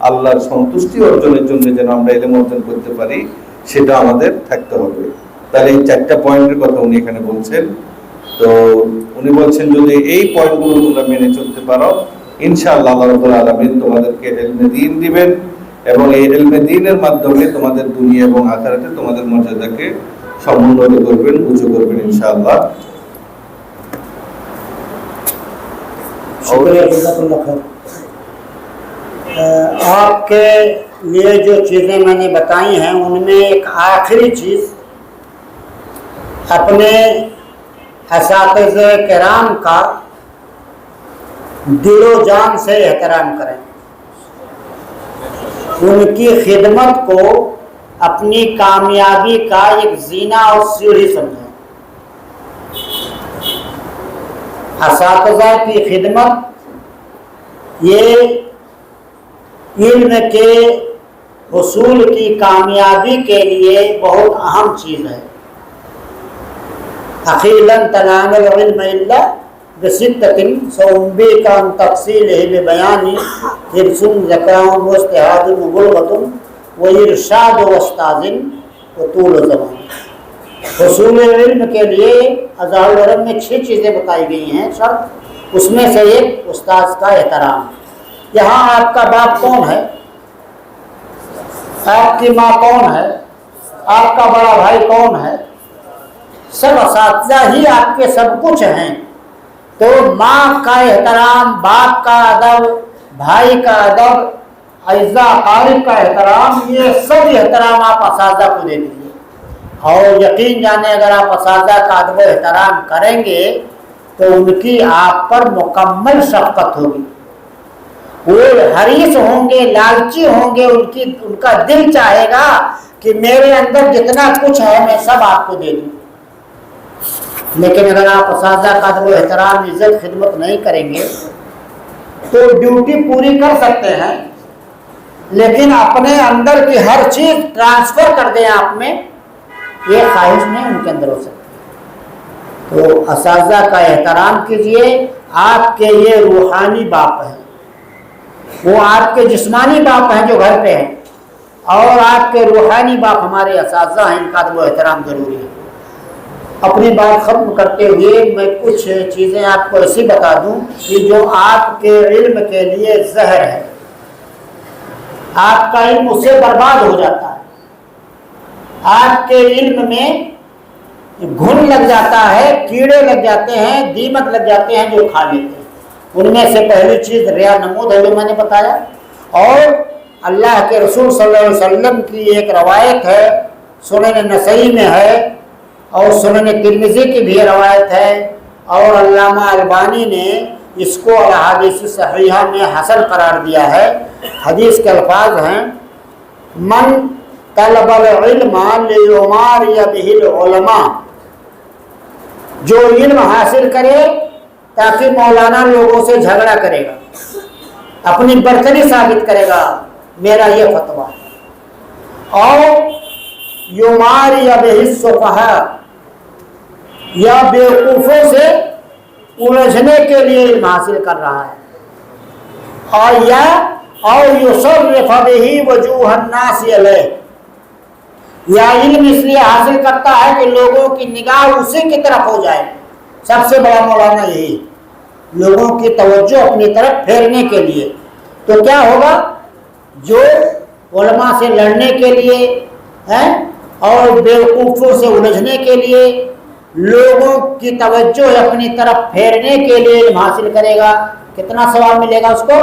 আল্লাহর সন্তুষ্টি অর্জনের জন্য যেন আমরা ইলম অর্জন করতে পারি, সেটা আমাদের থাকতে হবে। তাহলে এই 4টা পয়েন্টের কথা উনি এখানে বলছেন। তো উনি বলছেন যদি এই পয়েন্টগুলো তোমরা মেনে চলতে পারো, ইনশাআল্লাহ আল্লাহ রাব্বুল আলামিন তোমাদেরকে ইলমে দ্বীন দিবেন এবং এই ইলমে দ্বীনের মাধ্যমে তোমাদের দুনিয়া এবং আখিরাতে তোমাদের মর্যাদাকে সমুন্নত করবেন, উঁচু করবেন ইনশাআল্লাহ। शुक्रिया, जज़ाकल्लाह खैर। आपके लिए जो चीज़ें मैंने बताई हैं उनमें एक आखिरी चीज़, अपने असातिज़े किराम का दिलो जान से एहतराम करें, उनकी खिदमत को अपनी कामयाबी का एक जीना और सीढ़ी समझें। असातिज़ा की खिदमत ये इल्म के हुसूल की कामयाबी के लिए बहुत अहम चीज़ है। अखीलन तनालुल इल्म इल्ला बिसित्ततिन सउम्बिका अन तफसीलिहि बिबयानी हिर्सुन ज़काउन वइज्तिहादुन वबुलगतुन व इरशाद वस्ताज़िन व तूल ज़मान। हुसूल इल्म के लिए अज़ाहुल अरब में 6 चीज़ें बताई गई हैं शर्त, उसमें से एक उस्ताद का एहतराम। यहाँ आपका बाप कौन है, आपकी माँ कौन है, आपका बड़ा भाई कौन है, सब असातिज़ा ही आपके सब कुछ हैं। तो माँ का एहतराम, बाप का अदब, भाई का अदब, अज़ा क़ारिब का एहतराम, ये सब एहतराम आप असातिज़ा को दे दीजिए। और यकीन जाने अगर आप असातिज़ा का अदब एहतराम करेंगे तो उनकी आप पर मुकम्मल शफ़क़त होगी। वो हरीस होंगे, लालची होंगे, उनका दिल चाहेगा कि मेरे अंदर जितना कुछ है मैं सब आपको दे दूँ। लेकिन अगर आप असातिज़ा का अदब एहतराम, इज़्ज़त, खिदमत नहीं करेंगे तो ड्यूटी पूरी कर सकते हैं लेकिन अपने अंदर की हर चीज़ ट्रांसफ़र कर दें आप में, ये ख्वाहिश नहीं उनके अंदर हो सकती। तो असातिज़ा का एहतराम कीजिए। आपके ये रूहानी बाप हैं, वो आपके जिस्मानी बाप हैं जो घर पे हैं, और आपके रूहानी बाप हमारे असातिज़ा हैं, इनका अदब एहतराम ज़रूरी है। अपनी बात ख़त्म करते हुए मैं कुछ चीज़ें आपको ऐसी बता दूं कि जो आपके इल्म के लिए ज़हर है, आपका इल्म उससे बर्बाद हो जाता है, आपके इल्म में घुन लग जाता है, कीड़े लग जाते हैं, दीमक लग जाते हैं जो खा लेते हैं। उनमें से पहली चीज़ रिया नमूद है जो मैंने बताया, और अल्लाह के रसूल सल्लल्लाहु अलैहि वसल्लम की एक रवायत है, सुनन नसई में है और सुनन तिर्मिज़ी की भी रवायत है, और अल्लामा अलबानी ने इसको अल-अहादीस सहीहा में हसन करार दिया है। हदीस के अल्फाज हैं, मन तलबल इल्म लियुमारिय बिहिल उलमा, जो इल्म हासिल करे ताकि मौलाना लोगों से झगड़ा करेगा, अपनी बर्तरी साबित करेगा, मेरा ये फतवा है। और युमारिय बिहिल सुफहा, या बेवकूफ़ों से उलझने के लिए इल्म हासिल कर रहा है, और या और युसर्रिफ बिही वजूहन नास अलैह, या इल्म इसलिए हासिल करता है कि लोगों की निगाह उसी की तरफ हो जाए। सबसे बड़ा मौलाना यही, लोगों की तवज्जो अपनी तरफ फेरने के लिए। तो क्या होगा, जो उलमा से लड़ने के लिए हैं और बेवकूफ़ों से उलझने के लिए, लोगों की तवज्जो अपनी तरफ फेरने के लिए इल्म हासिल करेगा, कितना सवाब मिलेगा उसको।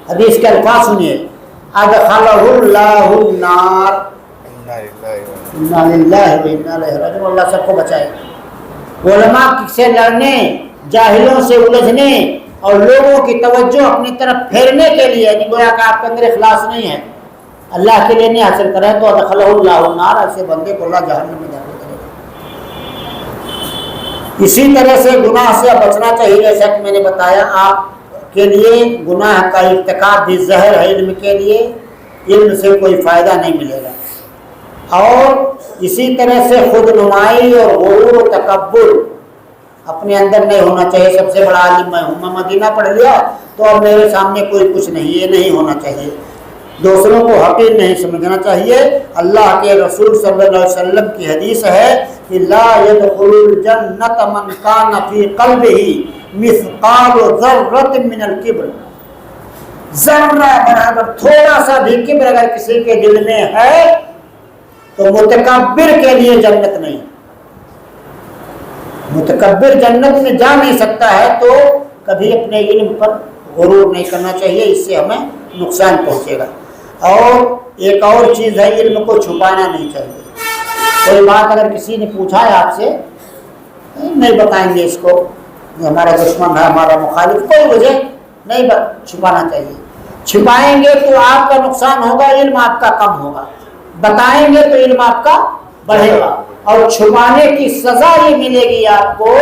हदीस के अल्फाज सुनिए, अदखलहुल्लाहु नार, इन्ना लिल्लाहि व इन्ना इलैहि राजिऊन, अल्लाह सबको बचाए। उलमा से लड़ने, जाहिलों से उलझने और लोगों की तवज्जो अपनी तरफ फेरने के लिए, यानी गोया कि आपके अंदर इखलास नहीं है, अल्लाह के लिए नहीं हासिल करें, तो अदखलहुल्लाहु नार, ऐसे बंदे को अल्लाह जहन्नम में दाखिल करेगा। इसी तरह से गुनाह से बचना चाहिए। जैसा कि मैंने बताया, आपके लिए गुनाह का इर्तिकाब भी जहर है इल्म के लिए, इल्म से कोई फ़ायदा नहीं मिलेगा। और इसी तरह से खुद नुमाई और गुरूर और तकब्बुर अपने अंदर नहीं होना चाहिए। सबसे बड़ा आलिम मैं हूँ, मैं मदीना पढ़ लिया तो अब मेरे सामने कोई कुछ नहीं, ये नहीं होना चाहिए। दूसरों को हक़ीर नहीं समझना चाहिए। अल्लाह के रसूल सल्लल्लाहु अलैहि वसल्लम की हदीस है कि ला यदखुलुल जन्नत मन कान फी क़ल्बिही मिस्क़ालु ज़र्रतिन मिनल किब्र, ज़र्रा बराबर थोड़ा सा भी किब्र अगर किसी के दिल में है तो मुतकब्बिर के लिए जन्नत नहीं। मुतकब्बिर जन्नत में जा नहीं सकता है, तो कभी अपने इल्म पर गुरूर नहीं करना चाहिए, इससे हमें नुकसान पहुंचेगा। और एक और चीज़ है, इल्म को छुपाना नहीं चाहिए। कोई बात अगर किसी ने पूछा है आपसे, नहीं बताएंगे इसको, हमारा दुश्मन है, हमारा मुखालिफ, कोई वजह नहीं छुपाना चाहिए। छुपाएंगे तो आपका नुकसान होगा, इल्म आपका कम होगा। बताएंगे तो इल्म आपका बढ़ेगा। और छुपाने की सजा ये मिलेगी आपको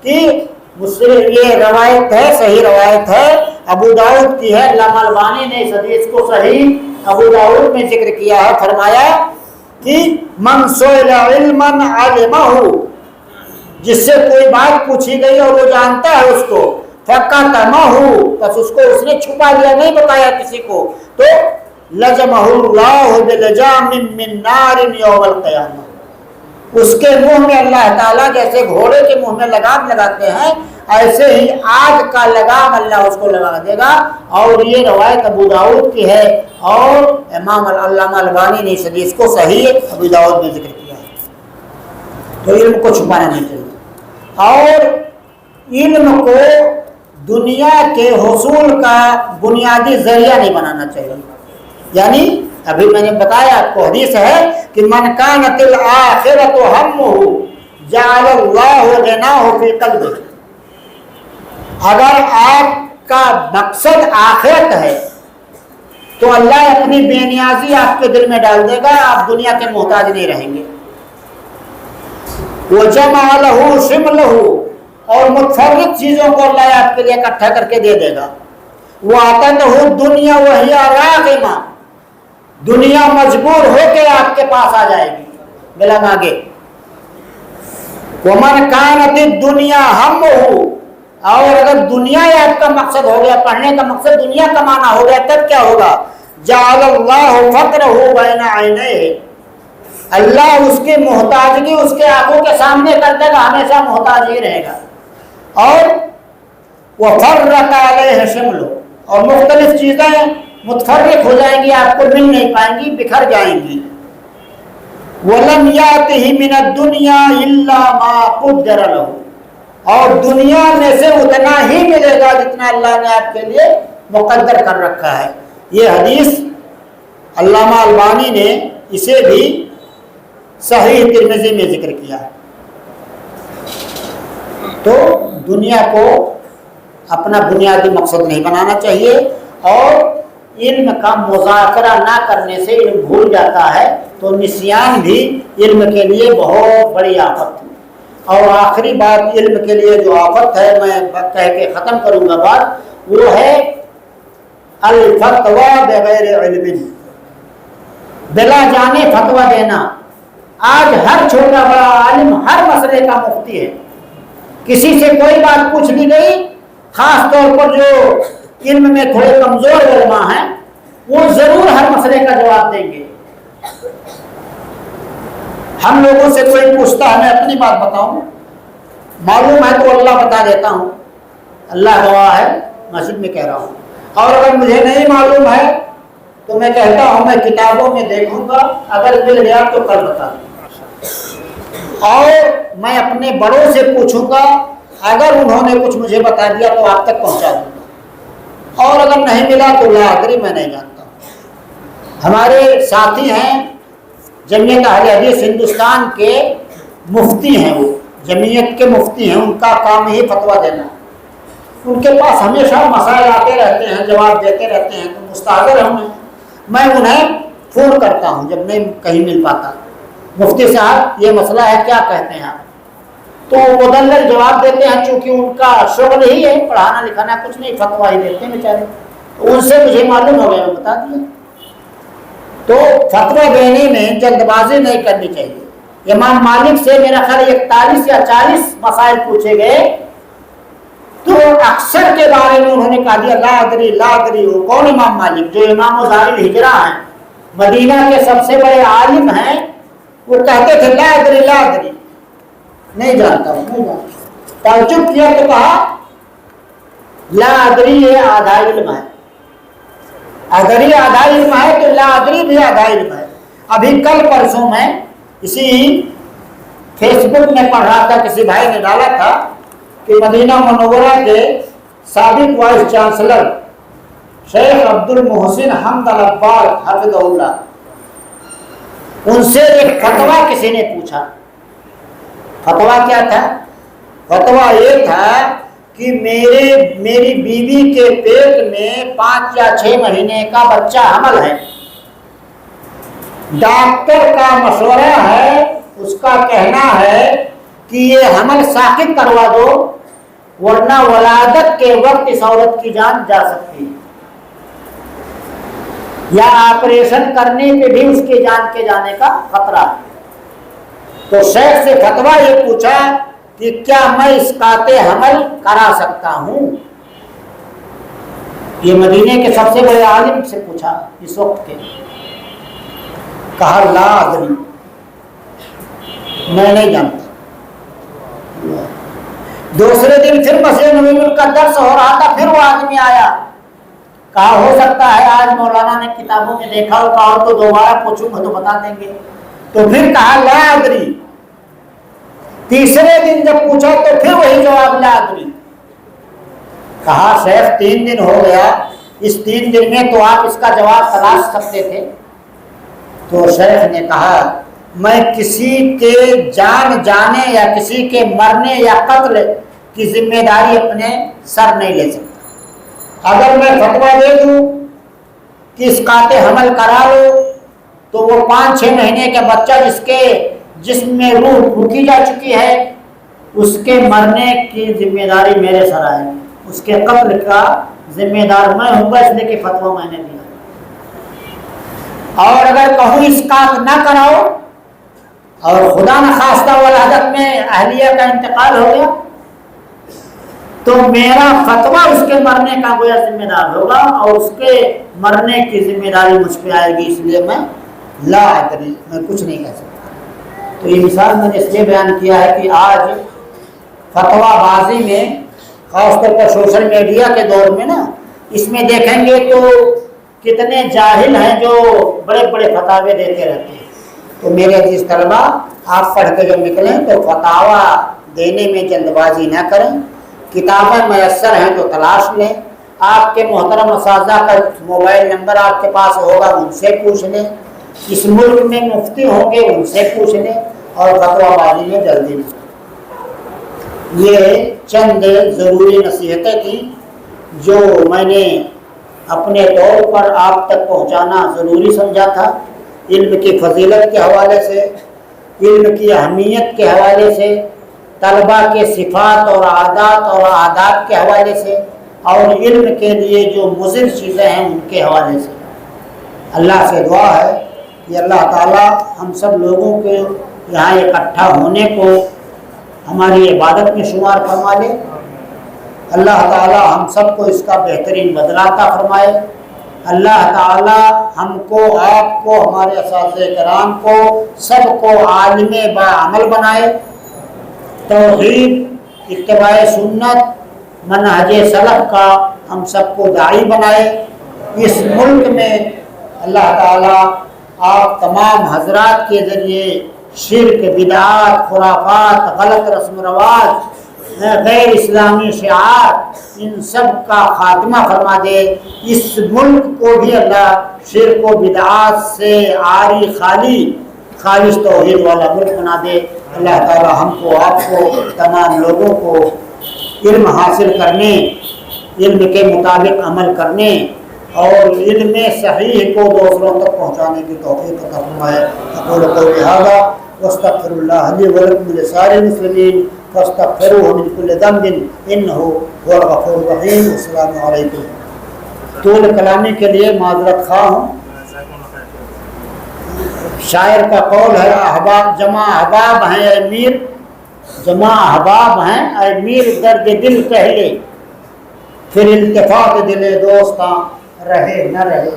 कि मुस्लिम, ये रवायत है, सही रवायत है, अबू दाऊद की है। अल्लामा अलबानी ने इस हदीस को सही अबू दाऊद में जिक्र किया है। फरमाया कि मन सुइला इल्मन अलिमहु, जिससे कोई बात पूछी गई और वो जानता है उसको, फकतमहु, बस उसको उसने छुपा लिया, नहीं बताया किसी को, तो लजमहुल्लाहु बिलजामिन मिन नारिन यौमल क़ियामह, उसके मुंह में अल्लाह ताला जैसे घोड़े के मुंह में लगाम लगाते हैं, ऐसे ही आग का लगाम अल्लाह उसको लगा देगा। और ये रवायत अबू दाऊद की है और इमाम अल्लामा अलबानी ने इस हदीस को सही अबू दाऊद में जिक्र किया है। तो इल्म को छुपाना नहीं चाहिए और इल्म को दुनिया के हुसूल का बुनियादी जरिया नहीं बनाना चाहिए। यानी अभी मैंने बताया आपको, हदीस है कि मन कानतिल आखिरतु हम्मुहु जअलल्लाहु गिनाहु फी क़ल्बिही, अगर आपका मकसद आखिरत है तो अल्लाह अपनी बेनियाजी आपके दिल में डाल देगा, आप दुनिया के मोहताज नहीं रहेंगे। वजमा लहू शिमलहू, और मुतफर्रिक चीजों को अल्लाह आपके लिए इकट्ठा करके दे देगा। वातनहु दुनिया वही रागिमा, दुनिया मजबूर होकर आपके पास आ जाएगी बिला मांगे। वमन कानतिद दुनिया हम्मुहु, और अगर दुनिया ही आपका मकसद हो गया, पढ़ने का मकसद दुनिया कमाना हो गया, तब क्या होगा? जअलल्लाहु फक़रहु बैन ऐनैहि, अल्लाह उसकी मोहताजगी उसके आंखों के सामने कर देगा, हमेशा मोहताज ही रहेगा। और वफ़र्रक़ अलैहि शिमलु, और मुख्तलिफ चीज़ें मुतफर्रिक हो जाएंगी, आपको मिल नहीं पाएंगी, बिखर जाएंगी। वलम यातिही मिनद दुनिया इल्ला मा क़ुद्दर लहू, और दुनिया में से उतना ही मिलेगा जितना अल्लाह ने आपके लिए मुक़द्दर कर रखा है। ये हदीस अल्लामा अलबानी ने इसे भी सही तिर्मिज़ी में जिक्र किया है। तो दुनिया को अपना बुनियादी मकसद नहीं बनाना चाहिए और इल्म का मुज़ाकरा ना करने से इल्म भूल जाता है, तो निस्यान भी इल्म के लिए बहुत बड़ी आफत है। और आखिरी बात इल्म के लिए जो आफत है, मैं कह के ख़त्म करूँगा बात, वो है अल फतवा बगैर इल्म, बिला जाने फतवा देना। आज हर छोटा बड़ा आलिम हर मसले का मुफ्ती है। किसी से कोई बात पूछ ली गई, खास तौर पर जो इल्म में थोड़े कमजोर उलमा हैं, वो जरूर हर मसले का जवाब देंगे। हम लोगों से कोई पूछता है, मैं अपनी बात बताऊं, मालूम है तो अल्लाह बता देता हूं, अल्लाह गवाह है, मस्जिद में कह रहा हूं। और अगर मुझे नहीं मालूम है तो मैं कहता हूं मैं किताबों में देखूंगा, अगर मिल गया तो कल बता दूंगा। और मैं अपने बड़ों से पूछूंगा, अगर उन्होंने कुछ मुझे बता दिया तो आप तक पहुंचा दूंगा। और अगर नहीं मिला तो ला अदरी, मैं नहीं जानता। हमारे साथी हैं जमीयत अहले हदीस हिंदुस्तान के मुफ्ती हैं, वो जमीयत के मुफ्ती हैं, उनका काम ही फतवा देना। उनके पास हमेशा मसाइल आते रहते हैं, जवाब देते रहते हैं, तो मुस्ताज़िर हूँ मैं उन्हें फ़ोन करता हूँ जब नहीं कहीं मिल पाता, मुफ्ती साहब ये मसला है, क्या कहते हैं आप? तो मुदल्लल जवाब देते हैं, चूँकि उनका शुग़्ल ही है पढ़ाना लिखाना, कुछ नहीं, फतवा ही देते हैं बेचारे। तो उनसे मुझे मालूम हो गया, मैं बता दिया। तो फतवा देने में जल्दबाजी नहीं करनी चाहिए। इमाम मालिक से मेरा ख्याल 41 या 40 मसाइल पूछे गए, तो अक्सर के बारे में उन्होंने कहा दिया ला अदरी। वो कौन? इमाम मालिक, जो इमाम दारुल हिजरा हैं, मदीना के सबसे बड़े आलिम हैं, वो कहते थे ला अदरी, नहीं जानता हूँ, नहीं जानता। ताज्जुब किया तो कहा ला अदरी ये आधा इल्म है, अदरी आधा इल्म है, तो ला अदरी भी आधा इल्म है। अभी कल परसों में इसी फेसबुक में पढ़ रहा था, किसी भाई ने डाला था कि मदीना मनोवरा के साबिक वाइस चांसलर शेख अब्दुल मोहसिन हमद अल अब्बार हफिज़हुल्लाह, उनसे एक फतवा किसी ने पूछा। फतवा क्या था? फतवा ये था कि मेरी बीवी के पेट में 5 या 6 महीने का बच्चा हमल है, डॉक्टर का मशवरा है, उसका कहना है कि ये हमल साकित करवा दो, वरना वलादत के वक्त इस औरत की जान जा सकती है, या ऑपरेशन करने पे भी उसके जान के जाने का खतरा है। तो शेख से फतवा ये पूछा कि क्या मैं इसकाते हमल करा सकता हूं? ये मदीने के सबसे बड़े आलिम से पूछा इस वक्त के। कहा ला अदरी, मैं नहीं जानता। दूसरे दिन फिर मस्जिद नबवी का दर्स हो रहा था, फिर वो आदमी आया, कहा हो सकता है आज मौलाना ने किताबों में देखा होगा, और तो दोबारा पूछूंगा तो बता देंगे। तो फिर कहा ला अदरी। तीसरे दिन जब पूछा तो फिर वही जवाब ला अदरी। कहा शेख 3 दिन हो गया, इस 3 दिन में तो आप इसका जवाब तलाश सकते थे। तो शेख ने कहा मैं किसी के जान जाने या किसी के मरने या कत्ल की जिम्मेदारी अपने सर नहीं ले सकता। अगर मैं फतवा दे दूं कि इसकाते हमल करा लो, तो वो 5-6 महीने का बच्चा जिसके जिस्म में रूह फूकी जा चुकी है, उसके मरने की जिम्मेदारी मेरे सर आएगी, उसके कत्ल का जिम्मेदार मैं हूँगा, इसलिए कि फतवा मैंने दिया। और अगर कहूँ इसकात ना कराओ और खुदा न खास्ता वलादत में अहलिया का इंतकाल हो गया, तो मेरा फतवा उसके मरने का गोया जिम्मेदार होगा और उसके मरने की जिम्मेदारी मुझ पे आएगी, इसलिए मैं ला अदरी, मैं कुछ नहीं कह सकता। तो ये मिसाल मैंने इसलिए बयान किया है कि आज फतवाबाजी में, खासतौर पर सोशल मीडिया के दौर में ना, इसमें देखेंगे तो कितने जाहिल हैं जो बड़े बड़े फतावे देते रहते हैं। तो मेरे अजीज तलबा, आप पढ़ के जब निकलें तो फतावा देने में जल्दबाजी ना करें, किताबें मैसर हैं तो तलाश लें, आपके मोहतरम असातिज़ा का मोबाइल नंबर आपके पास होगा, उनसे पूछ लें, इस मुल्क में मुफ्ती होंगे उनसे पूछ लें, और फतवाबाजी में जल्दी नहीं। ये चंद ज़रूरी नसीहतें थी जो मैंने अपने तौर पर आप तक पहुँचाना ज़रूरी समझा था। इल्म की फजीलत के हवाले से, इल्म की अहमियत के हवाले से, तलबा के सिफ़ात और आदात और आदाब के हवाले से, और इल्म के लिए जो मुज़िर चीज़ें हैं उनके हवाले से। अल्लाह से दुआ है कि अल्लाह ताला हम सब लोगों के यहाँ इकट्ठा होने को हमारी इबादत में शुमार फरमा ले। अल्लाह ताला हम सबको इसका बेहतरीन बदलाता फरमाए। अल्लाह ताला हमको, आपको, हमारे असातिज़े किराम को, सबको आलिम बाअमल बनाए। तौहीद, इत्तिबाए सुन्नत, मनहजे सलफ का हम सबको दाई बनाए। इस मुल्क में अल्लाह ताला आप तमाम हजरात के ज़रिए शिर्क, बिदआत, खुराफात, गलत रस्म रवाज, गैर इस्लामी शिआर, इन सब का खात्मा फरमा दे। इस मुल्क को भी अल्लाह शिर्क व बिदआत से आरी खालिस तौहीद वाला मुल्क बना दे। अल्लाह ताला हमको, आपको, तमाम लोगों को इल्म हासिल करने, इल्म के मुताबिक अमल करने और इल्म सहीह को दूसरों तक पहुँचाने की तौफीक अता फरमाए। अक़ूलु क़ौली हाज़ा वस्तग़फ़िरुल्लाह ली व लकुम व लिसाइरिल मुस्लिमीन फस्तग़फ़िरूहु मिन कुल्लि ज़ंबिन इन्नहु हुवल गफ़ूरुर रहीम। अस्सलामु अलैकुम। तूल कलामी के लिए माज़रत ख़्वाह हूँ। शायर का कौल है, अहबाब जमा अहबाब हैं अमीर, जमा अहबाब हैं अमीर, दर्द दिल पहले फिर इल्तिफ़ात दिले दोस्तां रहे न रहे।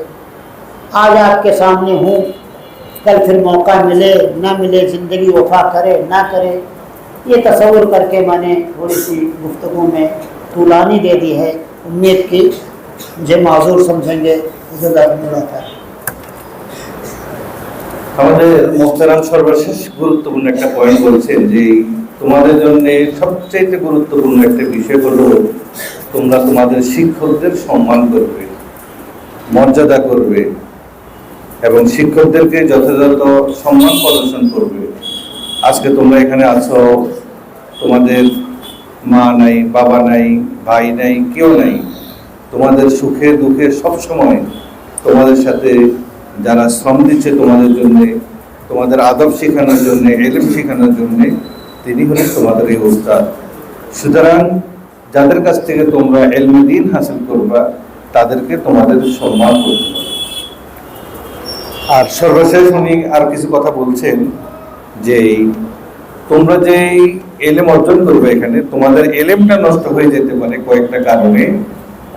आज आपके सामने हूँ, कल फिर मौका मिले न मिले, ज़िंदगी वफा करे ना करे, ये तसव्वुर करके मैंने थोड़ी सी गुफ्तगू में तूलानी दे दी है। उम्मीद की मुझे माजूर समझेंगे। আমাদের মোহতারাম সর্বশেষ গুরুত্বপূর্ণ একটা পয়েন্ট বলছেন যে তোমাদের জন্য সবচেয়ে গুরুত্বপূর্ণ একটা বিষয় হলো তোমরা তোমাদের শিক্ষকদের সম্মান করবে, মর্যাদা করবে এবং শিক্ষকদেরকে যথাযথ সম্মান প্রদর্শন করবে। আজকে তোমরা এখানে আছো, তোমাদের মা নাই, বাবা নাই, ভাই নাই, কেউ নাই। তোমাদের সুখে দুঃখে সব সময় তোমাদের সাথে যারা শ্রম দিচ্ছে তোমাদের জন্য, তোমাদের আদব শেখানোর জন্য, ইলম শেখানোর জন্য, তিনি হলেন তোমাদের এই উস্তাদ। সুতরাং যাদের কাছ থেকে তোমরা ইলমে দ্বীন হাসিল করবা তাদেরকে তোমাদের সম্মান করতে হবে। আর সর্বশেষ উনি আর কিছু কথা বলছেন যে তোমরা যে ইলম অর্জন করবে, এখানে তোমাদের ইলমটা নষ্ট হয়ে যেতে পারে কয়েকটা কারণে।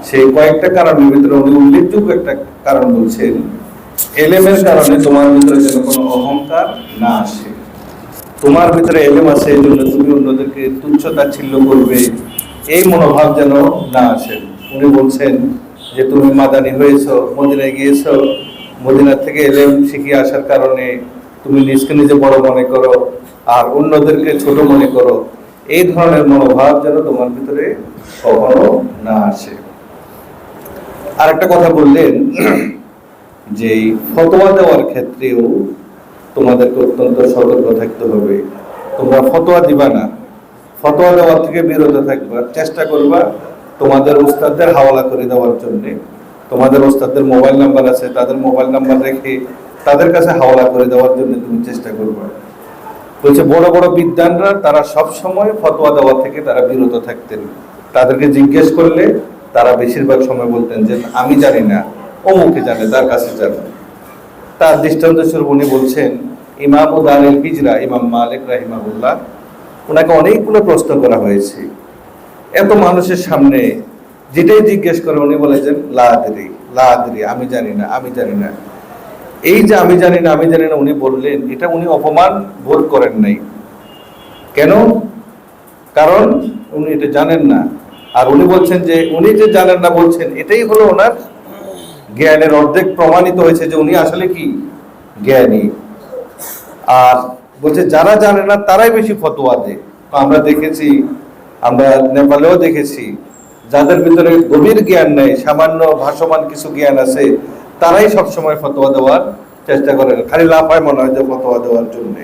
সেই কয়েকটা কারণের ভিতরে উনি উল্লেখযোগ্য একটা কারণ বলছেন, ইলমের কারণে তোমার ভিতরে যেন কোনো অহংকার না আসে। তোমার ভিতরে ইলম আছে এই জন্য তুমি অন্যদেরকে তুচ্ছ-তাচ্ছিল্য করবে, এই মনোভাব যেন না আসে। উনি বলছেন যে তুমি মাদানী হয়েছো, মদিনায় গিয়েছো, মদিনা থেকে ইলম শিখে আসার কারণে তুমি নিজকে নিজে বড় মনে করো আর অন্যদেরকে ছোট মনে করো, এই ধরনের মনোভাব যেন তোমার ভিতরে কখনো না আসে। আর একটা কথা বললেন যে ফতোয়া দেওয়ার ক্ষেত্রেও তোমাদেরকে অত্যন্ত সতর্ক থাকতে হবে। তোমরা ফতোয়া দিবা না, ফতোয়া দেওয়ার থেকে বিরত থাকবা, চেষ্টা করবা তোমাদের উস্তাদদের হাওয়ালা করে দেওয়ার জন্যে। তোমাদের উস্তাদদের মোবাইল নাম্বার আছে, তাদের মোবাইল নাম্বার রেখে তাদের কাছে হাওয়ালা করে দেওয়ার জন্য তুমি চেষ্টা করবা। বলছে বড় বড় বিদ্বানরা তারা সব সময় ফতোয়া দেওয়া থেকে তারা বিরত থাকতেন। তাদেরকে জিজ্ঞেস করলে তারা বেশিরভাগ সময় বলতেন যে আমি জানি না, অমুকে জানে, তার কাছে জানে। তার দৃষ্টান্ত স্বরূপ উনি বলছেন ইমাম ও দারুল হিজরা ইমাম মালিক রাহিমাহুল্লাহ, ওনাকে অনেকগুলো প্রশ্ন করা হয়েছে। এত মানুষের সামনে যেটাই জিজ্ঞেস করে উনি বলেছেন লা আদরি, আমি জানি না, আমি জানি না। এই যে আমি জানি না, আমি জানি না উনি বললেন, এটা উনি অপমান বোধ করেন নাই। কেন? কারণ উনি এটা জানেন না। আর উনি বলছেন যে উনি যে জানেন না বলছেন, এটাই হলো ওনার জ্ঞানের অর্ধেক প্রমাণিত হয়েছে যে উনি আসলে কি জ্ঞানী। আর বলছে যারা জানে না তারাই বেশি ফতোয়া দেয়। আমরা দেখেছি, আমরা নেপালেও দেখেছি, যাদের ভিতরে গভীর জ্ঞান নেই, সামান্য ভাসমান কিছু জ্ঞান আছে, তারাই সবসময় ফতোয়া দেওয়ার চেষ্টা করেন, খালি লাফায় মনে হয় যে ফতোয়া দেওয়ার জন্য।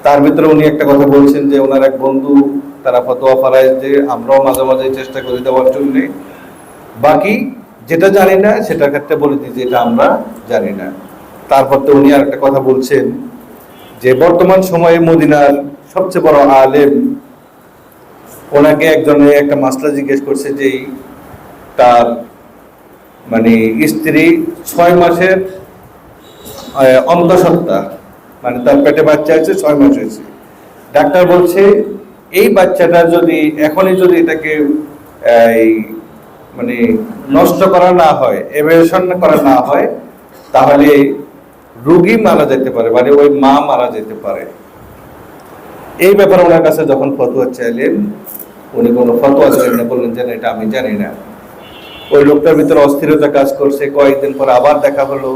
তার ভিতরে উনি একটা কথা বলছেন যে ওনার এক বন্ধু তারা ফতোয়া ফারায় যে আমরাও মাঝে মাঝে চেষ্টা করি দেওয়ার জন্য। বাকি যেটা জানি না সেটার ক্ষেত্রে বলে দিই যে এটা আমরা জানি না। তারপর তো উনি আর একটা কথা বলছেন যে বর্তমান সময়ে মদিনার সবচেয়ে বড় আলেম, ওনাকে একজনে একটা মাসলা জিজ্ঞেস করছে যে তার মানে স্ত্রী 6 মাসের অন্তঃসত্ত্বা, মানে তার পেটে বাচ্চা আছে, 6 মাস হয়েছে। ডাক্তার বলছে এই বাচ্চাটা যদি এখনই যদি এটাকে এই মানে নষ্ট করা না হয়, এভালুয়েশন করা না হয়, তাহলে রোগী মারা যেতে পারে, মানে ওই মা মারা যেতে পারে। এই ব্যাপারে ওনার কাছে যখন ফতোয়া চাইলেন, উনি কোনো ফতোয়া দিলেন না, বললেন যে এটা আমি জানি না। ওই লোকটার ভিতরে অস্থিরতা কাজ করছে। কয়েকদিন পর আবার দেখা হলো,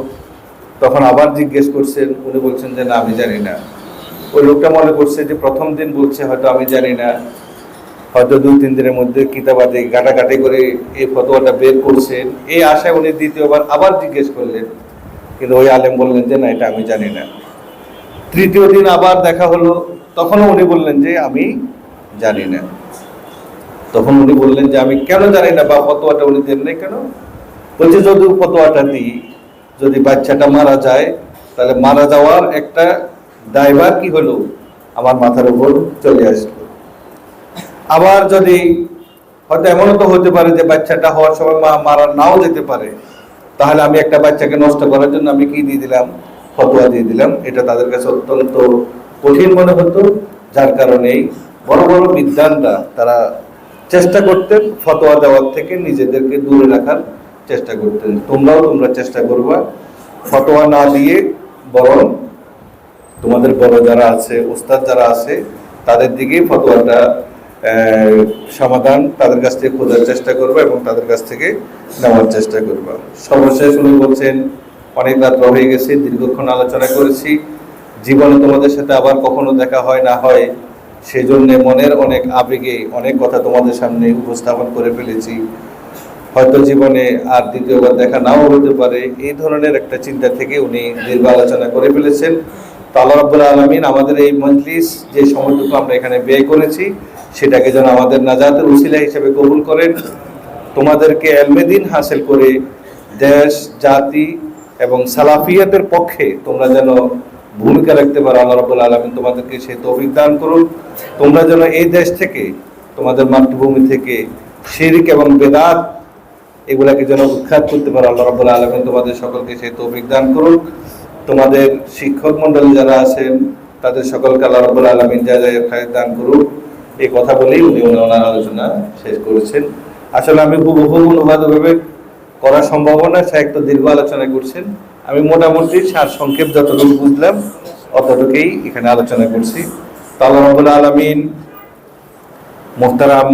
তখন আবার জিজ্ঞেস করছেন, উনি বলছেন যে না আমি জানি না। ওই লোকটা মনে করছে যে প্রথম দিন বলছে হয়তো আমি জানি না, হয়তো 2-3 দিনের মধ্যে কিতাবাদি ঘাটাঘাটি করে এই ফতোয়াটা বের করছেন। এই আশায় উনি দ্বিতীয়বার আবার জিজ্ঞেস করলেন, কিন্তু ওই আলেম বললেন যে না এটা আমি জানি না। তৃতীয় দিন আবার দেখা হলো, তখনও উনি বললেন যে আমি জানি না। তখন উনি বললেন যে আমি কেন জানি না, বা ফতোয়াটা উনি দেন নাই কেন? বলছে যদি ফতোয়াটা দিই, যদি বাচ্চাটা মারা যায়, তাহলে মারা যাওয়ার একটা দায়ভার কি হলো আমার মাথার উপর চলে আসলো। আবার যদি হয়তো এমনও তো হতে পারে যে বাচ্চাটা হওয়ার সময় মারা নাও যেতে পারে, তাহলে আমি একটা বাচ্চাকে নষ্ট করার জন্য আমি কি দিয়ে দিলাম, ফতোয়া দিয়ে দিলাম। এটা তাদের কাছে অত্যন্ত কঠিন মনে হতো, যার কারণেই বড় বড় বিদ্বানরা তারা চেষ্টা করতেন ফতোয়া দেওয়ার থেকে নিজেদেরকে দূরে রাখার চেষ্টা করতেন। তোমরা চেষ্টা করবা ফতোয়া না দিয়ে, বরং তোমাদের বড় যারা আছে, উস্তাদ যারা আছে, তাদের দিকে ফতোয়াটা সমাধান তাদের কাছ থেকে খোঁজার চেষ্টা করবা এবং তাদের কাছ থেকে নেওয়ার চেষ্টা করবা। সর্বশেষ উনি বলছেন অনেক রাত হয়ে গেছে, দীর্ঘক্ষণ আলোচনা করেছি, জীবনে তোমাদের সাথে আবার কখনো দেখা হয় না হয়, সেজন্য মনের অনেক আবেগে অনেক কথা তোমাদের সামনে উপস্থাপন করে ফেলেছি। হয়তো জীবনে আর দ্বিতীয়বার দেখা নাও হতে পারে, এই ধরনের একটা চিন্তা থেকে উনি দীর্ঘ আলোচনা করে ফেলেছেন। তো আল্লাহ রাব্বুল আলামিন আমাদের এই মজলিস, যে সময়টুকু আমরা এখানে ব্যয় করেছি, সেটাকে যেন আমাদের নাজাতের উসিলা হিসেবে কবুল করেন। তোমাদেরকে ইলমে দ্বীন হাসিল করে দেশ, জাতি এবং সালাফিয়াতের পক্ষে তোমরা যেন ভূমিকা রাখতে পারো, আল্লাহ রাব্বুল আলামিন তোমাদেরকে সেই তৌফিক দান করুন। তোমরা যেন এই দেশ থেকে, তোমাদের মাতৃভূমি থেকে শিরক এবং বেদাত এগুলাকে যেন উৎখাত করতে পারো, আল্লাহ রাব্বুল আলামিন তোমাদের সকলকে সেই তৌফিক দান করুন। তোমাদের শিক্ষক মন্ডলী যারা আছেন তাদের সকলকে আল্লাহ রাব্বুল আলামিন জাযায়ে খায়র দান করুন। এই কথা বলেই উনি ওনার আলোচনা শেষ করেছেন। আসলে আমি হুবহু অনুবাদভাবে করা সম্ভব না, সে একটা দীর্ঘ আলোচনা করছেন। আমি মোটামুটি সার সংক্ষেপ যতটুকু বুঝলাম অতটুকুই এখানে আলোচনা করছি। তো আল্লাহ রাব্বুল আলামিন মুহতারাম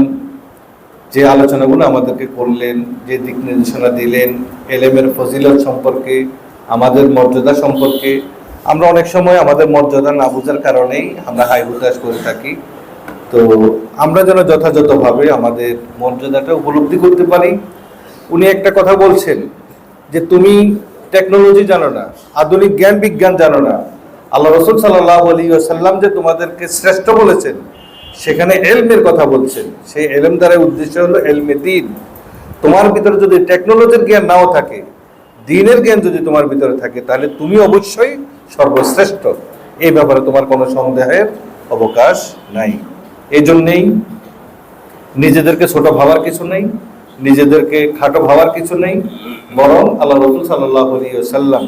যে আলোচনাগুলো আমাদেরকে করলেন, যে দিক নির্দেশনা দিলেন, এলেমের ফজিলত সম্পর্কে, আমাদের মর্যাদা সম্পর্কে, আমরা অনেক সময় আমাদের মর্যাদা না বোঝার কারণেই আমরা হাই হুতাশ করে থাকি। তো আমরা যেন যথাযথভাবে আমাদের মর্যাদাটা উপলব্ধি করতে পারি। উনি একটা কথা বলছেন যে তুমি টেকনোলজি জানো না, আধুনিক জ্ঞান বিজ্ঞান জানো না। আল্লাহ রাসূল সাল্লাল্লাহু আলাইহি ওয়াসাল্লাম যে তোমাদেরকে শ্রেষ্ঠ বলেছেন, সেখানে এলমের কথা বলছেন। সেই এলম দ্বারা উদ্দেশ্য হলো এলমে দ্বীন। তোমার ভিতরে যদি টেকনোলজির জ্ঞান নাও থাকে, দ্বীনের জ্ঞান যদি তোমার ভিতরে থাকে, তাহলে তুমি অবশ্যই সর্বশ্রেষ্ঠ। এই ব্যাপারে তোমার কোনো সন্দেহের অবকাশ নাই। এই জন্যেই নিজেদেরকে ছোট ভাবার কিছু নেই, নিজেদেরকে খাটো ভাবার কিছু নেই, বরং আল্লাহ রাসূল সাল্লাল্লাহু আলাইহি ওয়াসাল্লাম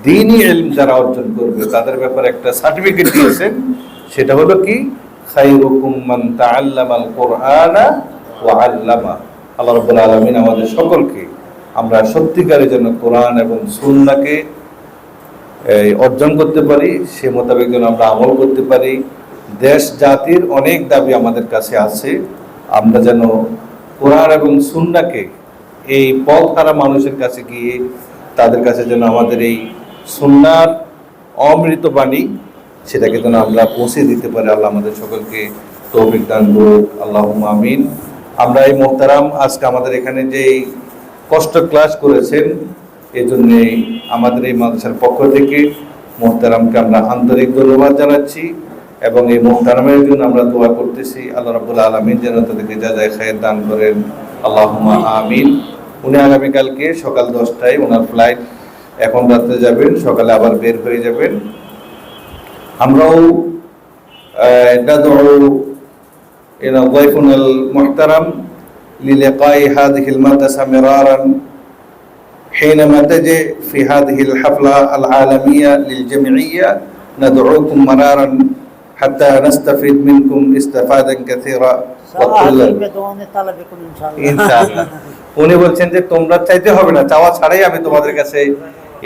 দ্বীনি ইলম যারা অর্জন করবে তাদের ব্যাপারে একটা সার্টিফিকেট দিয়েছেন। সেটা হলো কি, খায়রুকুম মান তাআল্লামাল কুরআনা ওয়া আল্লামা। আল্লাহ রাব্বুল আলামিন আমাদের সকলকে আমরা সত্যিকারের জন্য কোরআন এবং সুন্নাহকে অর্জন করতে পারি, সে মোতাবেক যেন আমরা আমল করতে পারি। দেশ জাতির অনেক দাবি আমাদের কাছে আছে, আমরা যেন কোরআন এবং সুন্নাহকে এই পথ হারা মানুষের কাছে গিয়ে তাদের কাছে যেন আমাদের এই সুন্নাহর অমৃত বাণী সেটাকে যেন আমরা পৌঁছে দিতে পারি। আল্লাহ আমাদের সকলকে তৌফিক দান করুক, আল্লাহুম্মা আমিন। আমরা এই মুহতারাম আজকে আমাদের এখানে যে কষ্ট ক্লাস করেছেন, এই জন্যে আমাদের এই মাদ্রাসার পক্ষ থেকে মুহতারামকে আমরা আন্তরিক ধন্যবাদ জানাচ্ছি এবং এই মুহতারামের জন্য আমরা দোয়া করতেছি। আল্লাহ রাব্বুল আলামিন যেন তাদেরকে জাযায়ে খায়র দান করেন, আল্লাহুম্মা আমিন। উনি আগামীকালকে সকাল 10টায় ওনার ফ্লাইট, এখন রাত্রে যাবেন, সকালে আবার বের হয়ে যাবেন। আমরাও ندعو إلى ضيفنا المحترم للقاء هذه المدرسة مرارا حينما تجي في هذه الحفلة العالمية للجمعية. ندعوكم مرارا حتى نستفيد منكم استفادة كثيرة سآتي بدون طلبكم إن شاء الله ইনশাআল্লাহ। উনি বলছেন যে তোমরা চাইতে হবে না, চাওয়া ছাড়াই আমি তোমাদের কাছে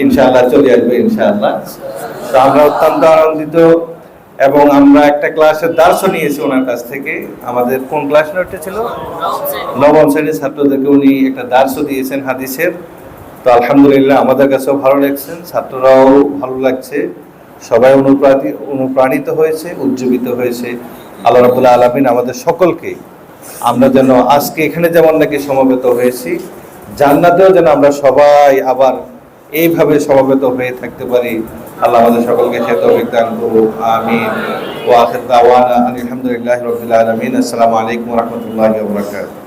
ইনশাআল্লাহ চলে আসবো ইনশাআল্লাহ। তো আমরা অত্যন্ত আনন্দিত, এবং আমরা একটা ক্লাসের দার্সও নিয়েছি ওনার কাছ থেকে। আমাদের কোন ক্লাস নোটটা ছিল? নবম শ্রেণীর ছাত্রদেরকে উনি একটা দার্সও দিয়েছেন হাদিসের। তো আলহামদুলিল্লাহ আমাদের কাছেও ভালো লাগছেন, ছাত্ররাও ভালো লাগছে, সবাই অনুপ্রাণিত হয়েছে, উজ্জীবিত হয়েছে। আল্লাহ রাব্বুল আলামিন আমাদের সকলকে, আমরা যেন আজকে এখানে যেমন নাকি সমবেত হয়েছি, জান্নাতেও যেন আমরা সবাই আবার এইভাবে সমবেত হয়ে থাকতে পারি। আল্লাহ আমাদের সকলকে সে তৌফিক দান করুক, আমিন। ওয়া আখির দাওয়ানা আলহামদুলিল্লাহি রাব্বিল আলামিন। আসসালামু আলাইকুম ওয়া রাহমাতুল্লাহি ওয়া বারাকাতুহু।